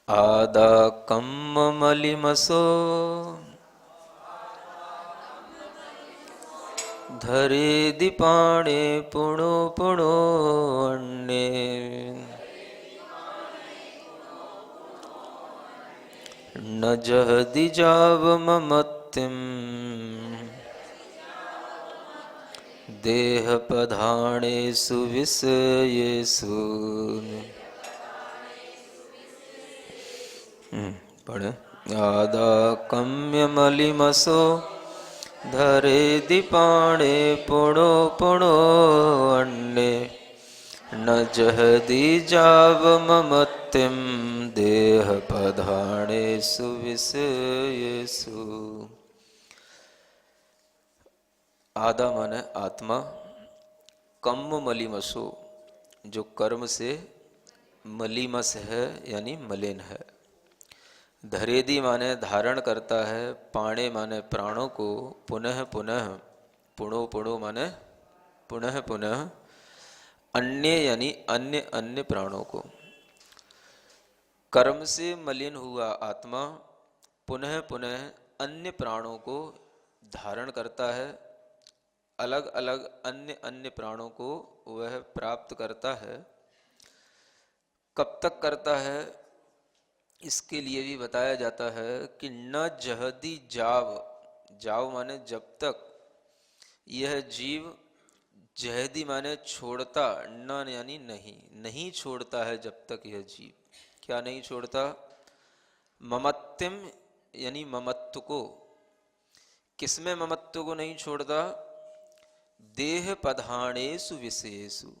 आदा कम्म मलिमसो धरे दीपाणे पुणो पुणो अन्ने न जहदि जाव ममत्तिम देह पधाणेषु विषयेषु। पढ़े। आदा कम्य मलिमसो धरे दीपाणे पुणो पुणो अन्ने न जहदि जाव ममत्तिम देह पधाणेषु विषयेषु। आदा माने आत्मा, कम्म मलिमसो जो कर्म से मलिमस है यानी मलिन है। धरेदी माने धारण करता है, पाणे माने प्राणों को, पुनः पुनः, पुणो पुणो माने पुनः पुनः, अन्य यानी अन्य अन्य प्राणों को। कर्म से मलिन हुआ आत्मा पुनः पुनः अन्य प्राणों को धारण करता है, अलग अलग अन्य अन्य प्राणों को वह प्राप्त करता है। कब तक करता है इसके लिए भी बताया जाता है कि न जहदी जाव, जाव माने जब तक यह जीव, जहदी माने छोड़ता, न यानी नहीं, नहीं छोड़ता है जब तक यह जीव। क्या नहीं छोड़ता? ममत्तिम यानी ममत्व को। किसमें ममत्व को नहीं छोड़ता? देह पधाणेषु विषयेषु,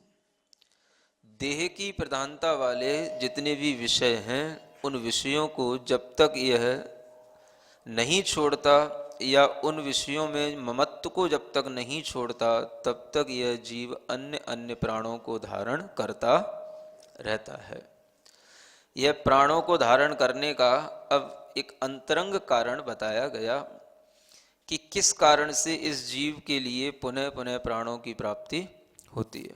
देह की प्रधानता वाले जितने भी विषय हैं उन विषयों को जब तक यह नहीं छोड़ता या उन विषयों में ममत्व को जब तक नहीं छोड़ता तब तक यह जीव अन्य अन्य प्राणों को धारण करता रहता है। यह प्राणों को धारण करने का अब एक अंतरंग कारण बताया गया कि किस कारण से इस जीव के लिए पुनः पुनः प्राणों की प्राप्ति होती है।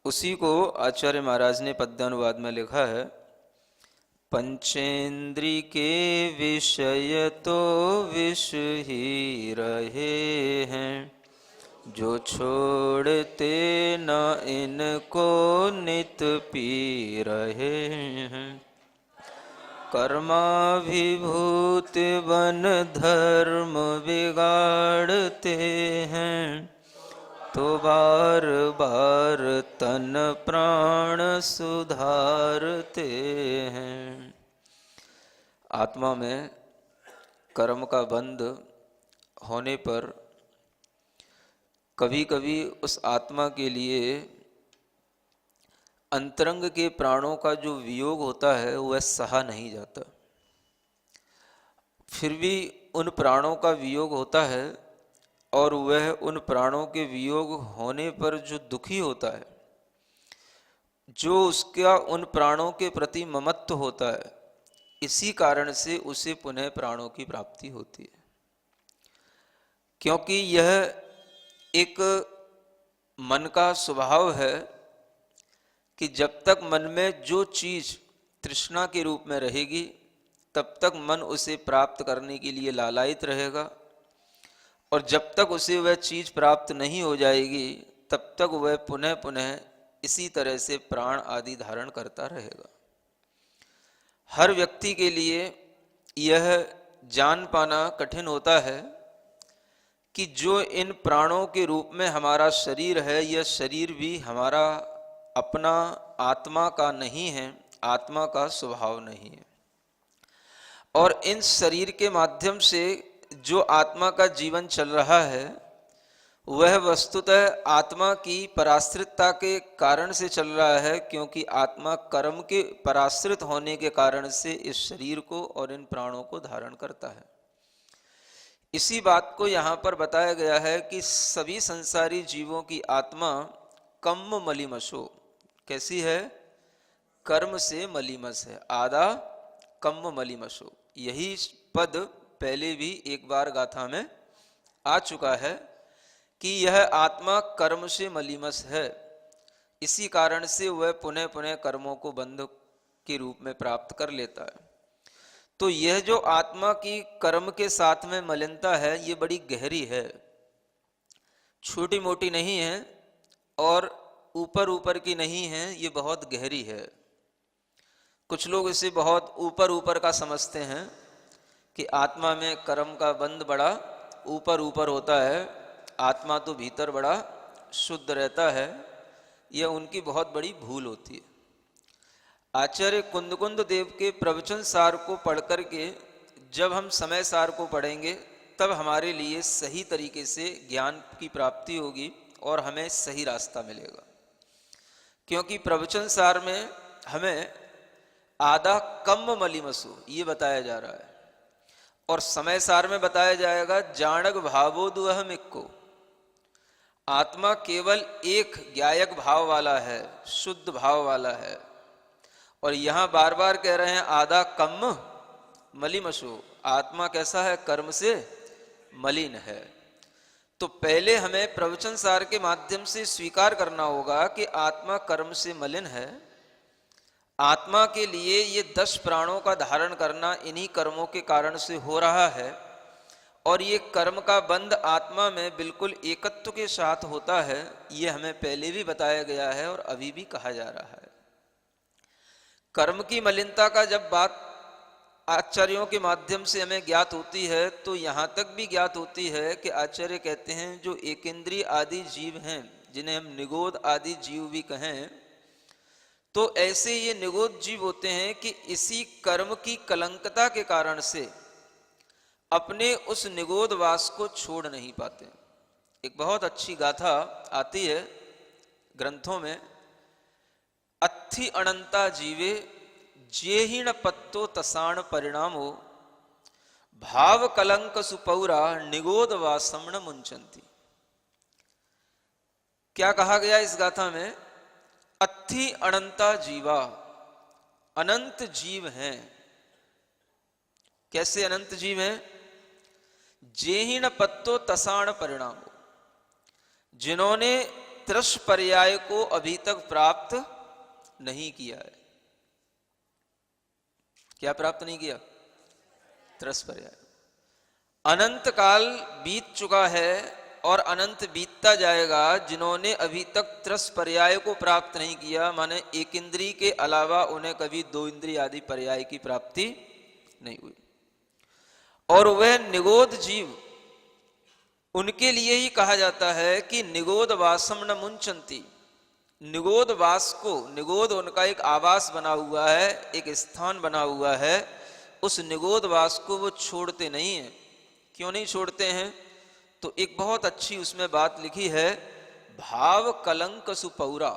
उसी को आचार्य महाराज ने पद्यानुवाद में लिखा है। पंचेंद्री के विषय तो विष ही रहे हैं, जो छोड़ते न इनको नित पी रहे हैं। कर्माभिभूत वन धर्म बिगाड़ते हैं, तो बार बार तन प्राण सुधारते हैं। आत्मा में कर्म का बंध होने पर कभी कभी उस आत्मा के लिए अंतरंग के प्राणों का जो वियोग होता है वह सहा नहीं जाता। फिर भी उन प्राणों का वियोग होता है और वह उन प्राणों के वियोग होने पर जो दुखी होता है, जो उसका उन प्राणों के प्रति ममत्व होता है, इसी कारण से उसे पुनः प्राणों की प्राप्ति होती है। क्योंकि यह एक मन का स्वभाव है कि जब तक मन में जो चीज तृष्णा के रूप में रहेगी तब तक मन उसे प्राप्त करने के लिए लालायित रहेगा, और जब तक उसे वह चीज प्राप्त नहीं हो जाएगी तब तक वह पुनः पुनः इसी तरह से प्राण आदि धारण करता रहेगा। हर व्यक्ति के लिए यह जान पाना कठिन होता है कि जो इन प्राणों के रूप में हमारा शरीर है, यह शरीर भी हमारा अपना आत्मा का नहीं है, आत्मा का स्वभाव नहीं है। और इन शरीर के माध्यम से जो आत्मा का जीवन चल रहा है वह वस्तुतः आत्मा की पराश्रितता के कारण से चल रहा है, क्योंकि आत्मा कर्म के पराश्रित होने के कारण से इस शरीर को और इन प्राणों को धारण करता है। इसी बात को यहाँ पर बताया गया है कि सभी संसारी जीवों की आत्मा कम्म मलिमसो, कैसी है? कर्म से मलिमस है। आदा कम्म मलिमसो, यही पद पहले भी एक बार गाथा में आ चुका है कि यह आत्मा कर्म से मलिमस है। इसी कारण से वह पुनः पुनः कर्मों को बंध के रूप में प्राप्त कर लेता है। तो यह जो आत्मा की कर्म के साथ में मलिनता है, ये बड़ी गहरी है, छोटी मोटी नहीं है और ऊपर ऊपर की नहीं है, ये बहुत गहरी है। कुछ लोग इसे बहुत ऊपर ऊपर का समझते हैं कि आत्मा में कर्म का बंध बड़ा ऊपर ऊपर होता है, आत्मा तो भीतर बड़ा शुद्ध रहता है। यह उनकी बहुत बड़ी भूल होती है। आचार्य कुंदकुंद देव के प्रवचन सार को पढ़ करके जब हम समय सार को पढ़ेंगे तब हमारे लिए सही तरीके से ज्ञान की प्राप्ति होगी और हमें सही रास्ता मिलेगा। क्योंकि प्रवचन सार में हमें आधा कम मलिमसु ये बताया जा रहा है और समय सार में बताया जाएगा जाणक भावो दुअहमिक्को, आत्मा केवल एक ज्ञायक भाव वाला है, शुद्ध भाव वाला है। और यहां बार बार कह रहे हैं आधा कम मलिमसु, आत्मा कैसा है, कर्म से मलिन है। तो पहले हमें प्रवचन सार के माध्यम से स्वीकार करना होगा कि आत्मा कर्म से मलिन है। आत्मा के लिए ये 10 प्राणों का धारण करना इन्हीं कर्मों के कारण से हो रहा है और ये कर्म का बंध आत्मा में बिल्कुल एकत्व के साथ होता है। ये हमें पहले भी बताया गया है और अभी भी कहा जा रहा है। कर्म की मलिनता का जब बात आचार्यों के माध्यम से हमें ज्ञात होती है तो यहाँ तक भी ज्ञात होती है कि आचार्य कहते हैं जो एकेंद्रीय आदि जीव हैं, जिन्हें हम निगोद आदि जीव भी कहें, तो ऐसे ये निगोद जीव होते हैं कि इसी कर्म की कलंकता के कारण से अपने उस निगोद वास को छोड़ नहीं पाते। एक बहुत अच्छी गाथा आती है ग्रंथों में, अत्थि अनंता जीवे जेहिण पत्तो तसाण परिणामो भाव कलंक सुपौरा निगोद वासम न मुंचंती। क्या कहा गया इस गाथा में? अत्थि अनंता जीवा, अनंत जीव हैं। कैसे अनंत जीव हैं? जेहिण पत्तो तसाण परिणामो, जिन्होंने त्रस पर्याय को अभी तक प्राप्त नहीं किया है। क्या प्राप्त नहीं किया? त्रस पर्याय। अनंत काल बीत चुका है और अनंत बीतता जाएगा जिन्होंने अभी तक त्रस पर्याय को प्राप्त नहीं किया, माने एक इंद्रिय के अलावा उन्हें कभी 2 इंद्रिय आदि पर्याय की प्राप्ति नहीं हुई। और वह निगोद जीव, उनके लिए ही कहा जाता है कि निगोद वासम न मुंचंती। निगोद वास को, निगोद उनका एक आवास बना हुआ है, एक स्थान बना हुआ है, उस निगोद वास को वो छोड़ते नहीं है। क्यों नहीं छोड़ते हैं? तो एक बहुत अच्छी उसमें बात लिखी है, भाव कलंक सुपौरा।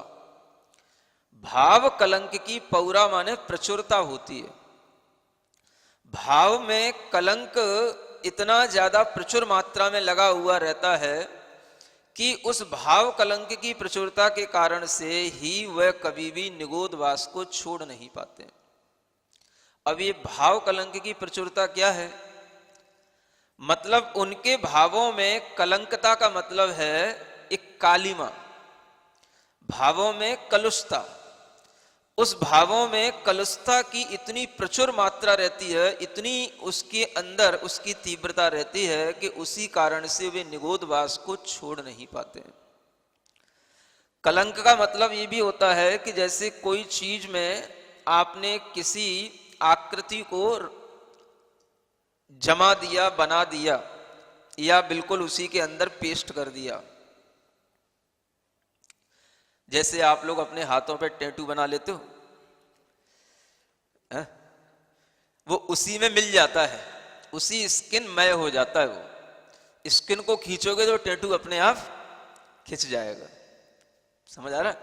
भाव कलंक की पौरा माने प्रचुरता होती है। भाव में कलंक इतना ज्यादा प्रचुर मात्रा में लगा हुआ रहता है कि उस भाव कलंक की प्रचुरता के कारण से ही वह कभी भी निगोद वास को छोड़ नहीं पाते। अब ये भाव कलंक की प्रचुरता क्या है? मतलब उनके भावों में कलंकता का मतलब है एक कालिमा, भावों में कलुषता। उस भावों में कलुषता की इतनी प्रचुर मात्रा रहती है, इतनी उसके अंदर उसकी तीव्रता रहती है कि उसी कारण से वे निगोद वास को छोड़ नहीं पाते। कलंक का मतलब ये भी होता है कि जैसे कोई चीज में आपने किसी आकृति को जमा दिया, बना दिया, या बिल्कुल उसी के अंदर पेस्ट कर दिया। जैसे आप लोग अपने हाथों पे टैटू बना लेते हो, वो उसी में मिल जाता है, उसी स्किन मय हो जाता है। वो स्किन को खींचोगे तो टैटू अपने आप खिंच जाएगा। समझ आ रहा है?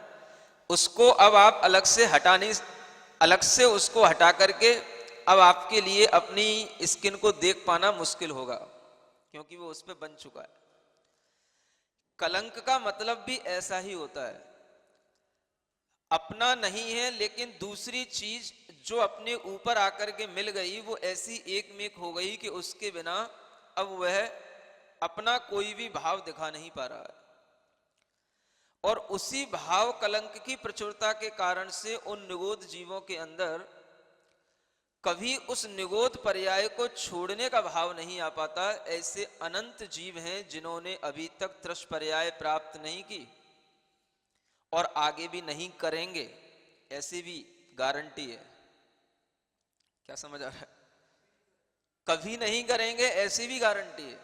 उसको अब आप अलग से हटा नहीं, अलग से उसको हटा करके अब आपके लिए अपनी स्किन को देख पाना मुश्किल होगा, क्योंकि वो उस पर बन चुका है। कलंक का मतलब भी ऐसा ही होता है, अपना नहीं है लेकिन दूसरी चीज जो अपने ऊपर आकर के मिल गई वो ऐसी एकमेक हो गई कि उसके बिना अब वह अपना कोई भी भाव दिखा नहीं पा रहा है। और उसी भाव कलंक की प्रचुरता के कारण से उन निगोद जीवों के अंदर कभी उस निगोद पर्याय को छोड़ने का भाव नहीं आ पाता। ऐसे अनंत जीव हैं जिन्होंने अभी तक त्रस पर्याय प्राप्त नहीं की और आगे भी नहीं करेंगे, ऐसी भी गारंटी है। क्या समझ आ रहा है? कभी नहीं करेंगे ऐसी भी गारंटी है,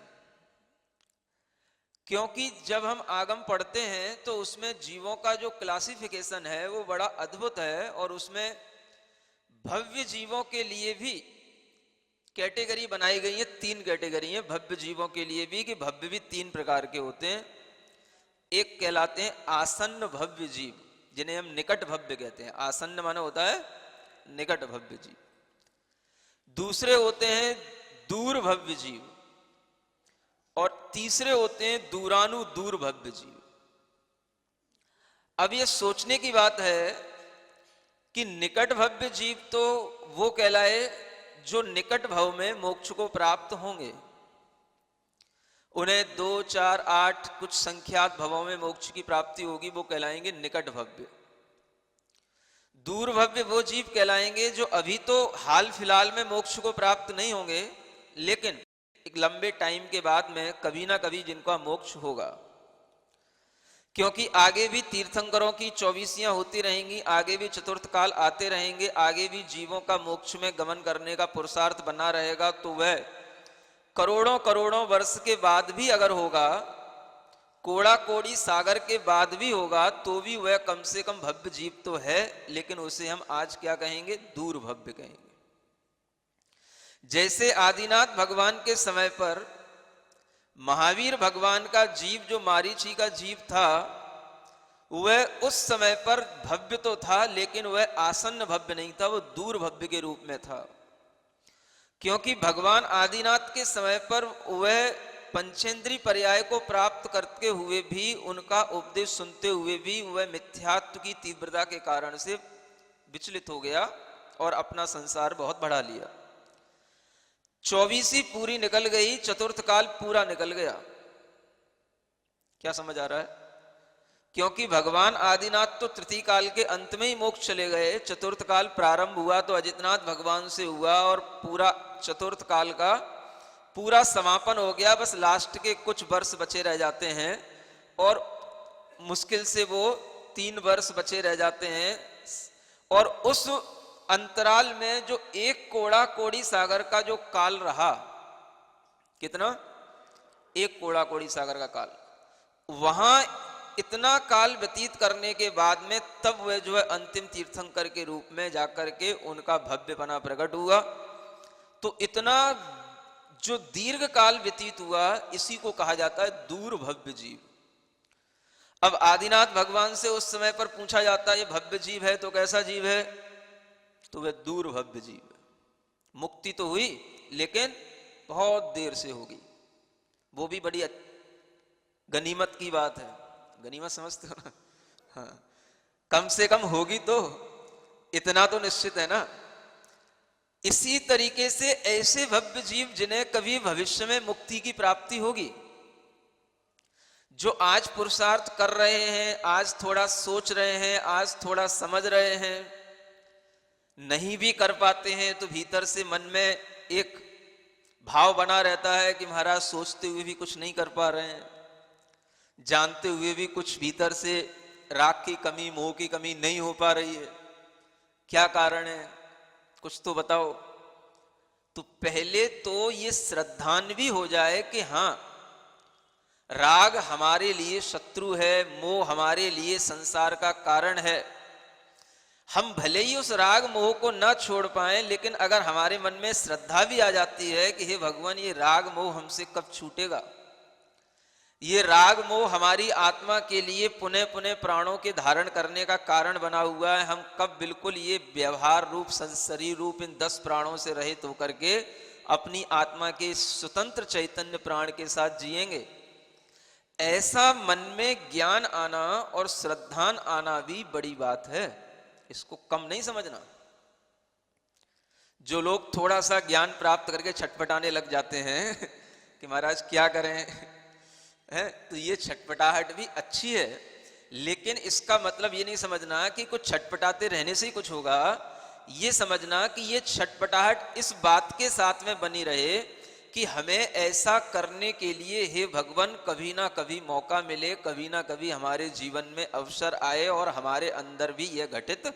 क्योंकि जब हम आगम पढ़ते हैं तो उसमें जीवों का जो क्लासिफिकेशन है वो बड़ा अद्भुत है, और उसमें भव्य जीवों के लिए भी कैटेगरी बनाई गई है। 3 कैटेगरी है भव्य जीवों के लिए भी, कि भव्य भी 3 प्रकार के होते हैं। एक कहलाते हैं आसन्न भव्य जीव, जिन्हें हम निकट भव्य कहते हैं। आसन्न माने होता है निकट भव्य जीव। दूसरे होते हैं दूर भव्य जीव, और तीसरे होते हैं दूरानु दूर भव्य जीव। अब ये सोचने की बात है कि निकट भव्य जीव तो वो कहलाए जो निकट भव में मोक्ष को प्राप्त होंगे। उन्हें 2, 4, 8 कुछ संख्यात भवों में मोक्ष की प्राप्ति होगी, वो कहलाएंगे निकट भव्य। दूर भव्य वो जीव कहलाएंगे जो अभी तो हाल फिलहाल में मोक्ष को प्राप्त नहीं होंगे, लेकिन एक लंबे टाइम के बाद में कभी ना कभी जिनका मोक्ष होगा। क्योंकि आगे भी तीर्थंकरों की 24यां होती रहेंगी, आगे भी चतुर्थ काल आते रहेंगे, आगे भी जीवों का मोक्ष में गमन करने का पुरुषार्थ बना रहेगा। तो वह करोड़ों करोड़ों वर्ष के बाद भी अगर होगा, कोड़ा कोड़ी सागर के बाद भी होगा, तो भी वह कम से कम भव्य जीव तो है, लेकिन उसे हम आज क्या कहेंगे? दूर भव्य कहेंगे। जैसे आदिनाथ भगवान के समय पर महावीर भगवान का जीव जो मारीची का जीव था, वह उस समय पर भव्य तो था, लेकिन वह आसन्न भव्य नहीं था, वह दूर भव्य के रूप में था। क्योंकि भगवान आदिनाथ के समय पर वह पंचेंद्री पर्याय को प्राप्त करते हुए भी, उनका उपदेश सुनते हुए भी वह मिथ्यात्व की तीव्रता के कारण से विचलित हो गया और अपना संसार बहुत बढ़ा लिया। 24वीं पूरी निकल गई, चतुर्थ काल पूरा निकल गया। क्या समझ आ रहा है? क्योंकि भगवान आदिनाथ तो तृतीय काल के अंत में ही मोक्ष चले गए। चतुर्थ काल प्रारंभ हुआ तो अजितनाथ भगवान से हुआ, और पूरा चतुर्थ काल का पूरा समापन हो गया। बस लास्ट के कुछ वर्ष बचे रह जाते हैं, और मुश्किल से वो 3 वर्ष बचे रह जाते हैं। और उस अंतराल में जो एक कोड़ा कोड़ी सागर का जो काल रहा, कितना? एक कोड़ा कोड़ी सागर का काल, वहां इतना काल व्यतीत करने के बाद में तब वह जो है अंतिम तीर्थंकर के रूप में जाकर के उनका भव्यपना प्रकट हुआ। तो इतना जो दीर्घ काल व्यतीत हुआ, इसी को कहा जाता है दूर भव्य जीव। अब आदिनाथ भगवान से उस समय पर पूछा जाता है ये भव्य जीव है तो कैसा जीव है? तो वह दूर भव्य जीव है। मुक्ति तो हुई, लेकिन बहुत देर से होगी। वो भी बड़ी गनीमत की बात है। गनीमत समझते हो ना? हाँ, कम से कम होगी तो, इतना तो निश्चित है ना। इसी तरीके से ऐसे भव्य जीव जिन्हें कभी भविष्य में मुक्ति की प्राप्ति होगी, जो आज पुरुषार्थ कर रहे हैं, आज थोड़ा सोच रहे हैं, आज थोड़ा समझ रहे हैं, नहीं भी कर पाते हैं तो भीतर से मन में एक भाव बना रहता है कि महाराज सोचते हुए भी कुछ नहीं कर पा रहे हैं, जानते हुए भी कुछ भीतर से राग की कमी, मोह की कमी नहीं हो पा रही है। क्या कारण है? कुछ तो बताओ। तो पहले तो ये श्रद्धान्वी हो जाए कि हाँ, राग हमारे लिए शत्रु है, मोह हमारे लिए संसार का कारण है। हम भले ही उस राग मोह को न छोड़ पाए, लेकिन अगर हमारे मन में श्रद्धा भी आ जाती है कि हे भगवान, ये राग मोह हमसे कब छूटेगा, ये राग मोह हमारी आत्मा के लिए पुनः पुनः प्राणों के धारण करने का कारण बना हुआ है, हम कब बिल्कुल ये व्यवहार रूप, शरीर रूप इन 10 प्राणों से रहित होकर के अपनी आत्मा के स्वतंत्र चैतन्य प्राण के साथ जिएंगे। ऐसा मन में ज्ञान आना और श्रद्धान आना भी बड़ी बात है, इसको कम नहीं समझना। जो लोग थोड़ा सा ज्ञान प्राप्त करके छटपटाने लग जाते हैं कि महाराज क्या करें है, तो ये छटपटाहट भी अच्छी है, लेकिन इसका मतलब ये नहीं समझना कि कुछ छटपटाते रहने से ही कुछ होगा। ये समझना कि ये छटपटाहट इस बात के साथ में बनी रहे कि हमें ऐसा करने के लिए हे भगवान कभी ना कभी मौका मिले, कभी ना कभी हमारे जीवन में अवसर आए और हमारे अंदर भी यह घटित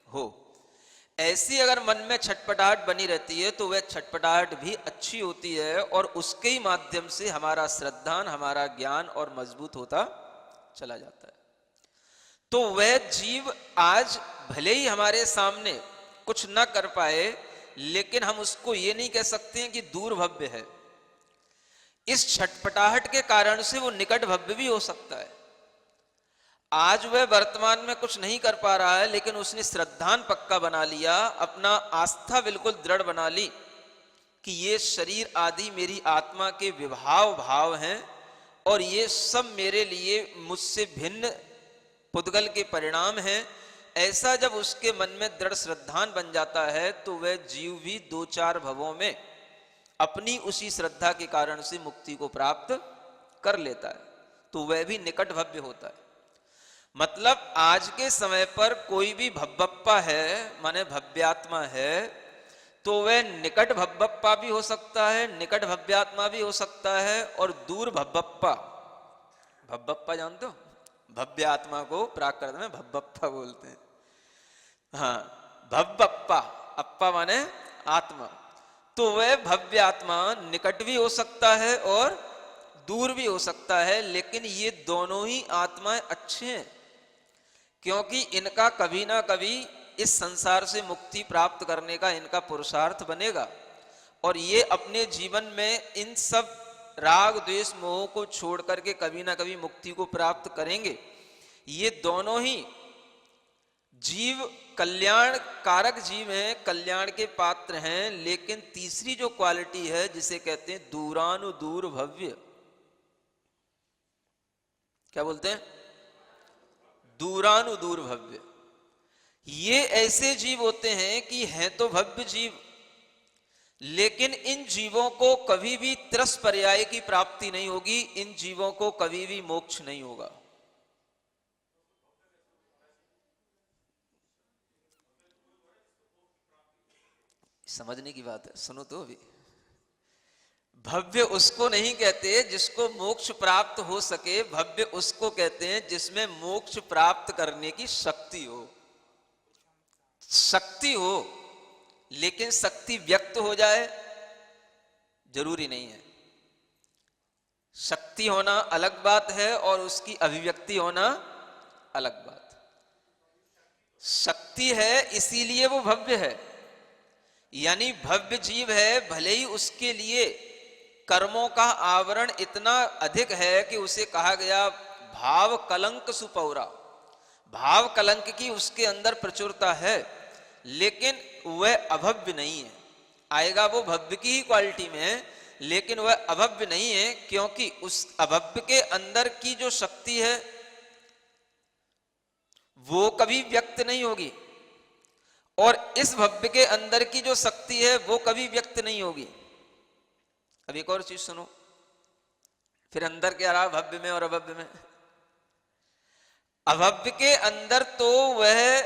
हो। ऐसी अगर मन में छटपटाहट बनी रहती है तो वह छटपटाहट भी अच्छी होती है और उसके ही माध्यम से हमारा श्रद्धान, हमारा ज्ञान और मजबूत होता चला जाता है। तो वह जीव आज भले ही हमारे सामने कुछ न कर पाए, लेकिन हम उसको ये नहीं कह सकते हैं कि दूर भव्य है। इस छटपटाहट के कारण से वो निकट भव्य भी हो सकता है। आज वह वर्तमान में कुछ नहीं कर पा रहा है, लेकिन उसने श्रद्धान पक्का बना लिया, अपना आस्था बिल्कुल दृढ़ बना ली कि ये शरीर आदि मेरी आत्मा के विभाव भाव हैं और ये सब मेरे लिए मुझसे भिन्न पुद्गल के परिणाम हैं। ऐसा जब उसके मन में दृढ़ श्रद्धान बन जाता है तो वह जीव भी 2-4 भवों में अपनी उसी श्रद्धा के कारण से मुक्ति को प्राप्त कर लेता है, तो वह भी निकट भव्य होता है। मतलब आज के समय पर कोई भी भव्यप्पा है, माने भव्यात्मा है, तो वह निकट भव्यप्पा भी हो सकता है, निकट भव्यात्मा भी हो सकता है, और दूर भव्यप्पा। भव्यप्पा जानते हो? भव्य आत्मा को प्राकृत में भव्यप्पा बोलते हैं। हाँ, भव्यप्पा, अप्पा माने आत्मा। तो वह भव्य आत्मा निकट भी हो सकता है और दूर भी हो सकता है, लेकिन ये दोनों ही आत्माएं अच्छे हैं, क्योंकि इनका कभी ना कभी इस संसार से मुक्ति प्राप्त करने का इनका पुरुषार्थ बनेगा और ये अपने जीवन में इन सब राग द्वेष मोह को छोड़ करके कभी ना कभी मुक्ति को प्राप्त करेंगे। ये दोनों ही जीव कल्याण कारक जीव हैं, कल्याण के पात्र हैं, लेकिन तीसरी जो क्वालिटी है जिसे कहते हैं दूरानुदूर भव्य, क्या बोलते हैं? दूरानुदूर भव्य। ये ऐसे जीव होते हैं कि हैं तो भव्य जीव, लेकिन इन जीवों को कभी भी त्रस पर्याय की प्राप्ति नहीं होगी, इन जीवों को कभी भी मोक्ष नहीं होगा। समझने की बात है, सुनो तो अभी। भव्य उसको नहीं कहते जिसको मोक्ष प्राप्त हो सके, भव्य उसको कहते हैं जिसमें मोक्ष प्राप्त करने की शक्ति हो। शक्ति हो, लेकिन शक्ति व्यक्त हो जाए जरूरी नहीं है। शक्ति होना अलग बात है और उसकी अभिव्यक्ति होना अलग बात। शक्ति है इसीलिए वो भव्य है, यानी भव्य जीव है, भले ही उसके लिए कर्मों का आवरण इतना अधिक है कि उसे कहा गया भाव कलंक सुपौरा, भाव कलंक की उसके अंदर प्रचुरता है, लेकिन वह अभव्य नहीं है। आएगा वो भव्य की ही क्वालिटी में है, लेकिन वह अभव्य नहीं है, क्योंकि उस अभव्य के अंदर की जो शक्ति है वो कभी व्यक्त नहीं होगी, और इस भव्य के अंदर की जो शक्ति है वो कभी व्यक्त नहीं होगी। अब एक और चीज सुनो, फिर अंदर क्या रहा भव्य में और अभव्य में? अभव्य के अंदर तो वह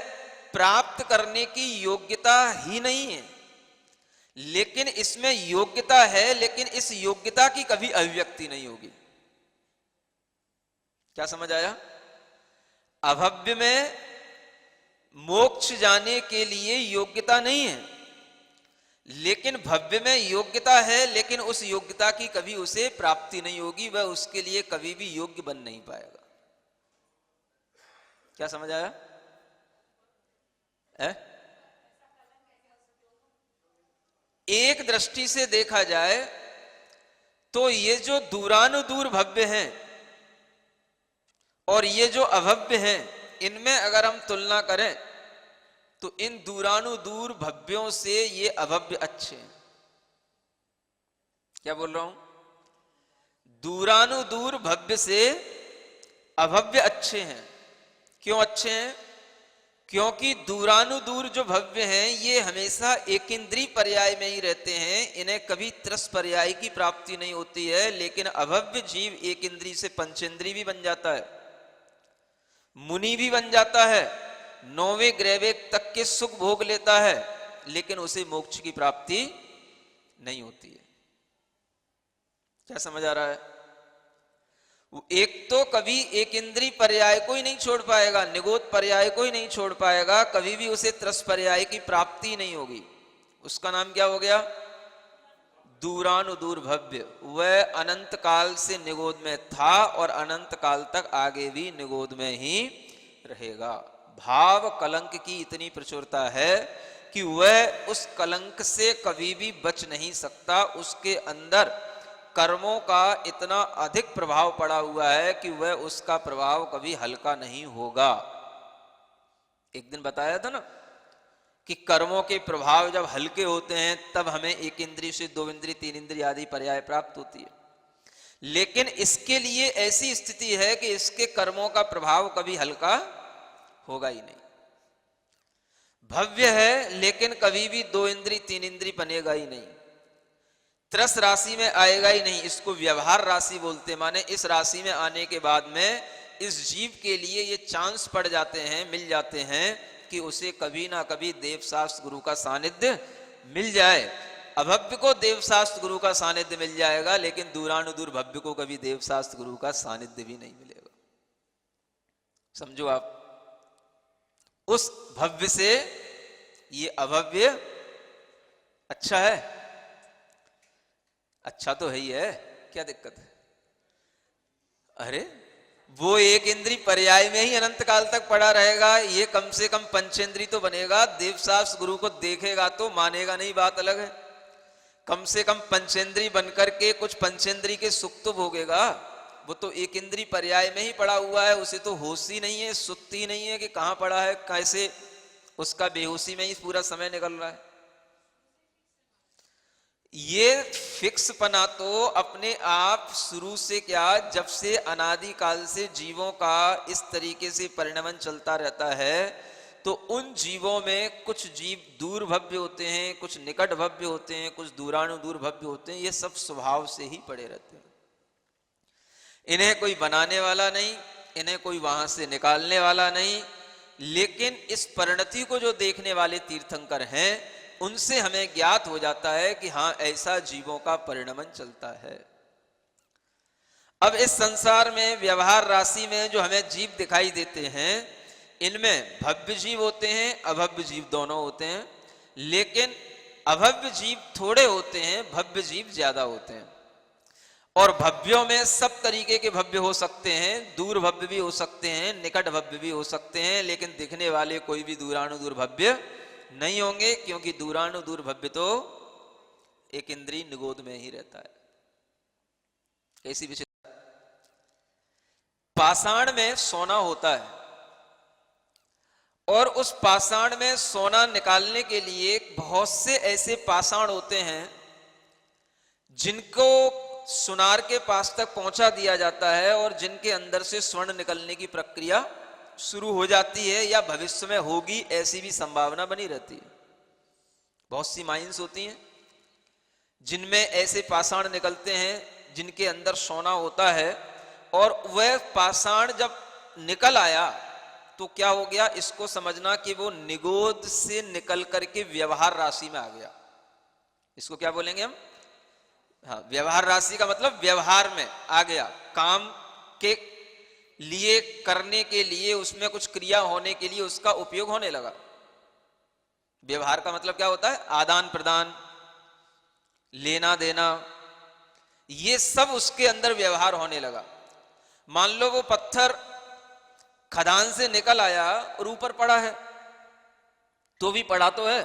प्राप्त करने की योग्यता ही नहीं है, लेकिन इसमें योग्यता है, लेकिन इस योग्यता की कभी अभिव्यक्ति नहीं होगी। क्या समझ आया? अभव्य में मोक्ष जाने के लिए योग्यता नहीं है, लेकिन भव्य में योग्यता है, लेकिन उस योग्यता की कभी उसे प्राप्ति नहीं होगी, वह उसके लिए कभी भी योग्य बन नहीं पाएगा। क्या समझ आया? एक दृष्टि से देखा जाए तो ये जो दूरानुदूर भव्य हैं और ये जो अभव्य हैं, इनमें अगर हम तुलना करें तो इन दूरानुदूर भव्यों से ये अभव्य अच्छे हैं। क्या बोल रहा हूं? दूरानुदूर भव्य से अभव्य अच्छे हैं। क्यों अच्छे हैं? क्योंकि दूरानुदूर जो भव्य हैं ये हमेशा एकेंद्रीय पर्याय में ही रहते हैं, इन्हें कभी त्रस पर्याय की प्राप्ति नहीं होती है, लेकिन अभव्य जीव एकेंद्रीय से पंचेंद्रीय भी बन जाता है, मुनि भी बन जाता है, 9वें ग्रहवेग तक के सुख भोग लेता है, लेकिन उसे मोक्ष की प्राप्ति नहीं होती है। क्या समझ आ रहा है? एक तो कभी एक इंद्रिय पर्याय को ही नहीं छोड़ पाएगा, निगोद पर्याय को ही नहीं छोड़ पाएगा, कभी भी उसे त्रस पर्याय की प्राप्ति नहीं होगी। उसका नाम क्या हो गया? दूरानुदूर भव्य। वह अनंत काल से निगोद में था और अनंत काल तक आगे भी निगोद में ही रहेगा। भाव कलंक की इतनी प्रचुरता है कि वह उस कलंक से कभी भी बच नहीं सकता। उसके अंदर कर्मों का इतना अधिक प्रभाव पड़ा हुआ है कि वह उसका प्रभाव कभी हल्का नहीं होगा। एक दिन बताया था ना कि कर्मों के प्रभाव जब हल्के होते हैं तब हमें एक इंद्रिय से 2 इंद्रिय 3 इंद्रिय आदि पर्याय प्राप्त होती है, लेकिन इसके लिए ऐसी स्थिति है कि इसके कर्मों का प्रभाव कभी हल्का होगा ही नहीं। भव्य है लेकिन कभी भी 2 इंद्रिय 3 इंद्रिय बनेगा ही नहीं, त्रस राशि में आएगा ही नहीं। इसको व्यवहार राशि बोलते, माने इस राशि में आने के बाद में इस जीव के लिए ये चांस पड़ जाते हैं, मिल जाते हैं कि उसे कभी ना कभी देवशास्त्र गुरु का सानिध्य मिल जाए। अभव्य को देवशास्त्र गुरु का सानिध्य मिल जाएगा, लेकिन दूरानुदूर भव्य को कभी देवशास्त्र गुरु का सानिध्य भी नहीं मिलेगा। समझो आप, उस भव्य से ये अभव्य अच्छा है? अच्छा तो है ही है, क्या दिक्कत है? अरे वो एक इंद्रिय पर्याय में ही अनंत काल तक पड़ा रहेगा, ये कम से कम पंचेंद्रिय तो बनेगा। देवशास्त्र गुरु को देखेगा तो मानेगा नहीं, बात अलग है। कम से कम पंचेंद्रिय बनकर के कुछ पंचेंद्रिय के सुख तो भोगेगा। वो तो एक इंद्रिय पर्याय में ही पड़ा हुआ है, उसे तो होश ही नहीं है, सुत्ती नहीं है कि कहां पड़ा है, कैसे उसका बेहोशी में ही पूरा समय निकल रहा है। ये फिक्स पना तो अपने आप शुरू से क्या, जब से अनादि काल से जीवों का इस तरीके से परिणमन चलता रहता है, तो उन जीवों में कुछ जीव दूर भव्य होते हैं, कुछ निकट भव्य होते हैं, कुछ दूरानुदूर भव्य होते हैं। ये सब स्वभाव से ही पड़े रहते हैं, इन्हें कोई बनाने वाला नहीं, इन्हें कोई वहां से निकालने वाला नहीं। लेकिन इस परिणति को जो देखने वाले तीर्थंकर हैं, उनसे हमें ज्ञात हो जाता है कि हां, ऐसा जीवों का परिणमन चलता है। अब इस संसार में व्यवहार राशि में जो हमें जीव दिखाई देते हैं, इनमें भव्य जीव होते हैं, अभव्य जीव दोनों होते हैं। लेकिन अभव्य जीव थोड़े होते हैं, भव्य जीव ज्यादा होते हैं। और भव्यों में सब तरीके के भव्य हो सकते हैं, दूर भव्य भी हो सकते हैं, निकट भव्य भी हो सकते हैं, लेकिन दिखने वाले कोई भी दूरानुदूर भव्य नहीं होंगे, क्योंकि दूरानुदूर भव्य तो एक इंद्रिय निगोद में ही रहता है। ऐसी विषय पाषाण में सोना होता है, और उस पाषाण में सोना निकालने के लिए बहुत से ऐसे पाषाण होते हैं जिनको सुनार के पास तक पहुंचा दिया जाता है, और जिनके अंदर से स्वर्ण निकलने की प्रक्रिया शुरू हो जाती है, या भविष्य में होगी, ऐसी भी संभावना बनी रहती है। बहुत सी माइंस होती हैं जिनमें ऐसे पाषाण निकलते हैं जिनके अंदर सोना होता है, और वह पाषाण जब निकल आया तो क्या हो गया, इसको समझना कि वो निगोद से निकल करके व्यवहार राशि में आ गया। इसको क्या बोलेंगे हम? हाँ, व्यवहार राशि का मतलब व्यवहार में आ गया, काम के लिए, करने के लिए, उसमें कुछ क्रिया होने के लिए उसका उपयोग होने लगा। व्यवहार का मतलब क्या होता है? आदान प्रदान, लेना देना, ये सब उसके अंदर व्यवहार होने लगा। मान लो वो पत्थर खदान से निकल आया और ऊपर पड़ा है, तो भी पड़ा तो है,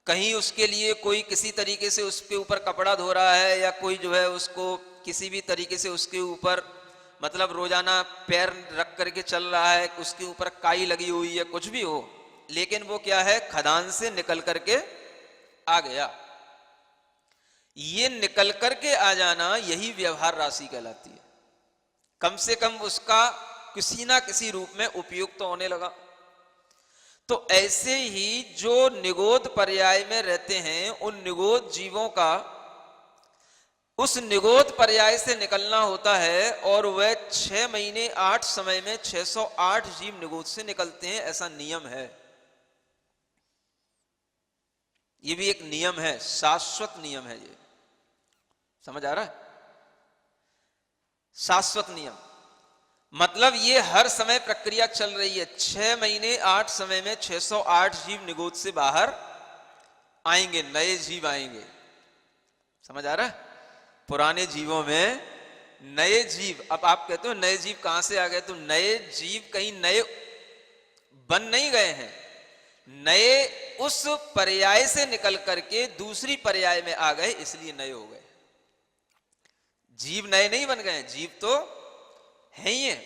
कहीं उसके लिए कोई किसी तरीके से उसके ऊपर कपड़ा धो रहा है, या कोई जो है उसको किसी भी तरीके से उसके ऊपर मतलब रोजाना पैर रख करके चल रहा है, उसके ऊपर काई लगी हुई है, कुछ भी हो, लेकिन वो क्या है, खदान से निकल करके आ गया। ये निकल करके आ जाना, यही व्यवहार राशि कहलाती है। कम से कम उसका किसी ना किसी रूप में उपयोग तो होने लगा। तो ऐसे ही जो निगोद पर्याय में रहते हैं, उन निगोद जीवों का उस निगोद पर्याय से निकलना होता है और वह 6 महीने 8 समय में 608 जीव निगोद से निकलते हैं, ऐसा नियम है। ये भी एक नियम है, शाश्वत नियम है। ये समझ आ रहा है? शाश्वत नियम मतलब ये हर समय प्रक्रिया चल रही है। 6 महीने 8 समय में 608 जीव निगोद से बाहर आएंगे, नए जीव आएंगे। समझ आ रहा है? पुराने जीवों में नए जीव। अब आप कहते हो नए जीव कहां से आ गए? तो नए जीव कहीं नए बन नहीं गए हैं, नए उस पर्याय से निकल करके दूसरी पर्याय में आ गए, इसलिए नए हो गए। जीव नए नहीं बन गए, जीव तो हैं ही हैं,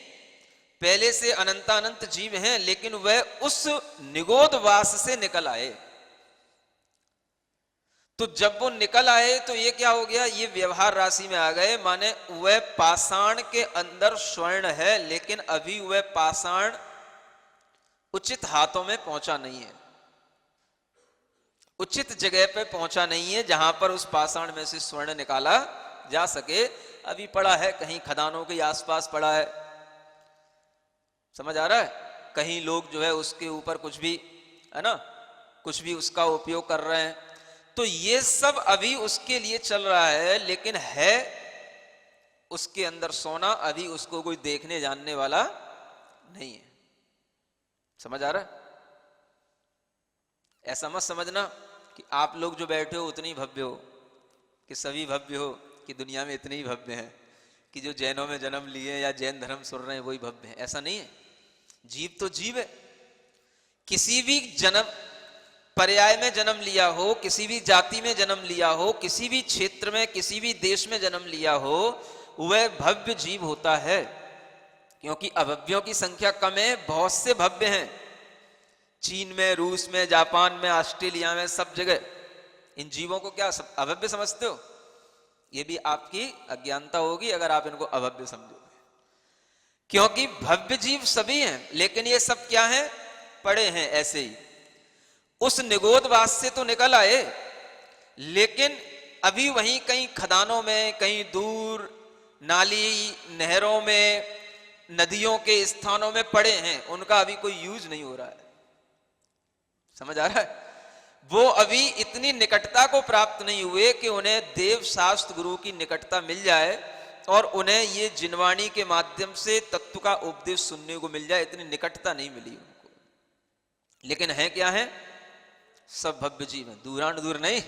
पहले से अनंतानंत जीव हैं, लेकिन वह उस निगोद वास से निकल आए। तो जब वो निकल आए तो ये क्या हो गया? ये व्यवहार राशि में आ गए, माने वह पाषाण के अंदर स्वर्ण है, लेकिन अभी वह पाषाण उचित हाथों में पहुंचा नहीं है, उचित जगह पे पहुंचा नहीं है जहां पर उस पाषाण में से स्वर्ण निकाला जा सके। अभी पड़ा है, कहीं खदानों के आसपास पड़ा है। समझ आ रहा है? कहीं लोग जो है उसके ऊपर कुछ भी, है ना, कुछ भी उसका उपयोग कर रहे हैं। तो ये सब अभी उसके लिए चल रहा है, लेकिन है उसके अंदर सोना, अभी उसको कोई देखने जानने वाला नहीं है। समझ आ रहा है? ऐसा मत समझना कि आप लोग जो बैठे हो उतनी भव्य हो, कि सभी भव्य हो, कि दुनिया में इतने ही भव्य हैं, कि जो जैनों में जन्म लिए या जैन धर्म सुन रहे हैं वही भव्य है। ऐसा नहीं है। जीव तो जीव है। किसी भी जन्म पर्याय में जन्म लिया हो, किसी भी जाति में जन्म लिया हो, किसी भी क्षेत्र में, किसी भी देश में जन्म लिया हो, वह भव्य जीव होता है। क्योंकि अभव्यों की संख्या कम है, बहुत से भव्य हैं। चीन में, रूस में, जापान में, ऑस्ट्रेलिया में, सब जगह इन जीवों को क्या सब अभव्य समझते हो? ये भी आपकी अज्ञानता होगी अगर आप इनको अभव्य समझोगे। क्योंकि भव्य जीव सभी हैं, लेकिन ये सब क्या हैं? पड़े हैं ऐसे ही। उस निगोदवास से तो निकल आए, लेकिन अभी वहीं कहीं खदानों में, कहीं दूर नाली नहरों में, नदियों के स्थानों में पड़े हैं, उनका अभी कोई यूज नहीं हो रहा है। समझ आ रहा है? वो अभी इतनी निकटता को प्राप्त नहीं हुए कि उन्हें देव शास्त्र गुरु की निकटता मिल जाए और उन्हें ये जिनवाणी के माध्यम से तत्व का उपदेश सुनने को मिल जाए। इतनी निकटता नहीं मिली उनको, लेकिन है क्या है? सब भव्य जीव है। दूरान दूर नहीं,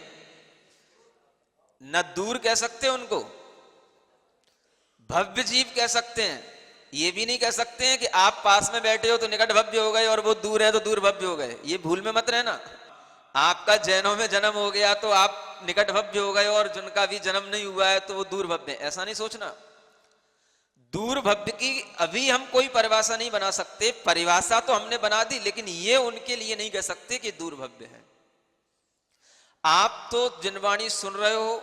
न दूर कह सकते उनको, भव्य जीव कह सकते हैं। ये भी नहीं कह सकते हैं कि आप पास में बैठे हो तो निकट भव्य हो गए और वो दूर है तो दूर भव्य हो गए। ये भूल में मत रहना। आपका जैनों में जन्म हो गया तो आप निकट भव्य हो गए, और जिनका भी जन्म नहीं हुआ है तो वो दूर भव्य, ऐसा नहीं सोचना। दूर भव्य की अभी हम कोई परिभाषा नहीं बना सकते। परिभाषा तो हमने बना दी, लेकिन ये उनके लिए नहीं कह सकते कि दूर भव्य है। आप तो जिनवाणी सुन रहे हो,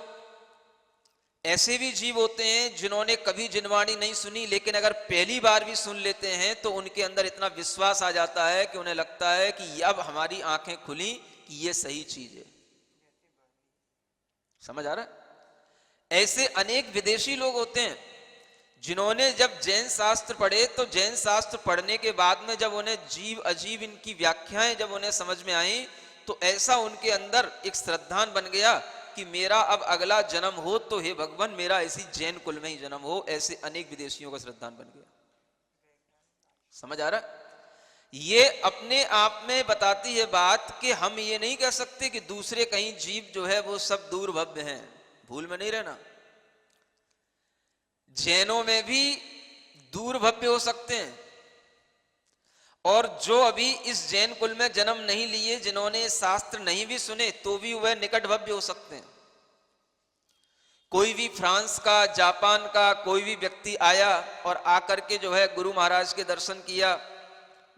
ऐसे भी जीव होते हैं जिन्होंने कभी जिनवाणी नहीं सुनी, लेकिन अगर पहली बार भी सुन लेते हैं तो उनके अंदर इतना विश्वास आ जाता है कि उन्हें लगता है कि अब हमारी आंखें खुली कि ये सही चीज है। समझ आ रहा है? ऐसे अनेक विदेशी लोग होते हैं जिन्होंने जब जैन शास्त्र पढ़े, तो जैन शास्त्र पढ़ने के बाद में जब उन्हें जीव अजीब इनकी व्याख्याएं जब उन्हें समझ में आई, तो ऐसा उनके अंदर एक श्रद्धान बन गया कि मेरा अब अगला जन्म हो तो हे भगवान मेरा इसी जैन कुल में ही जन्म हो। ऐसे अनेक विदेशियों का श्रद्धान बन गया। समझ आ रहा है? ये अपने आप में बताती है बात कि हम ये नहीं कह सकते कि दूसरे कहीं जीव जो है वो सब दूर भव्य हैं। भूल में नहीं रहना। जैनों में भी दूर भव्य हो सकते हैं, और जो अभी इस जैन कुल में जन्म नहीं लिए, जिन्होंने शास्त्र नहीं भी सुने, तो भी वह निकट भव्य हो सकते हैं। कोई भी फ्रांस का, जापान का कोई भी व्यक्ति आया और आकर के जो है गुरु महाराज के दर्शन किया,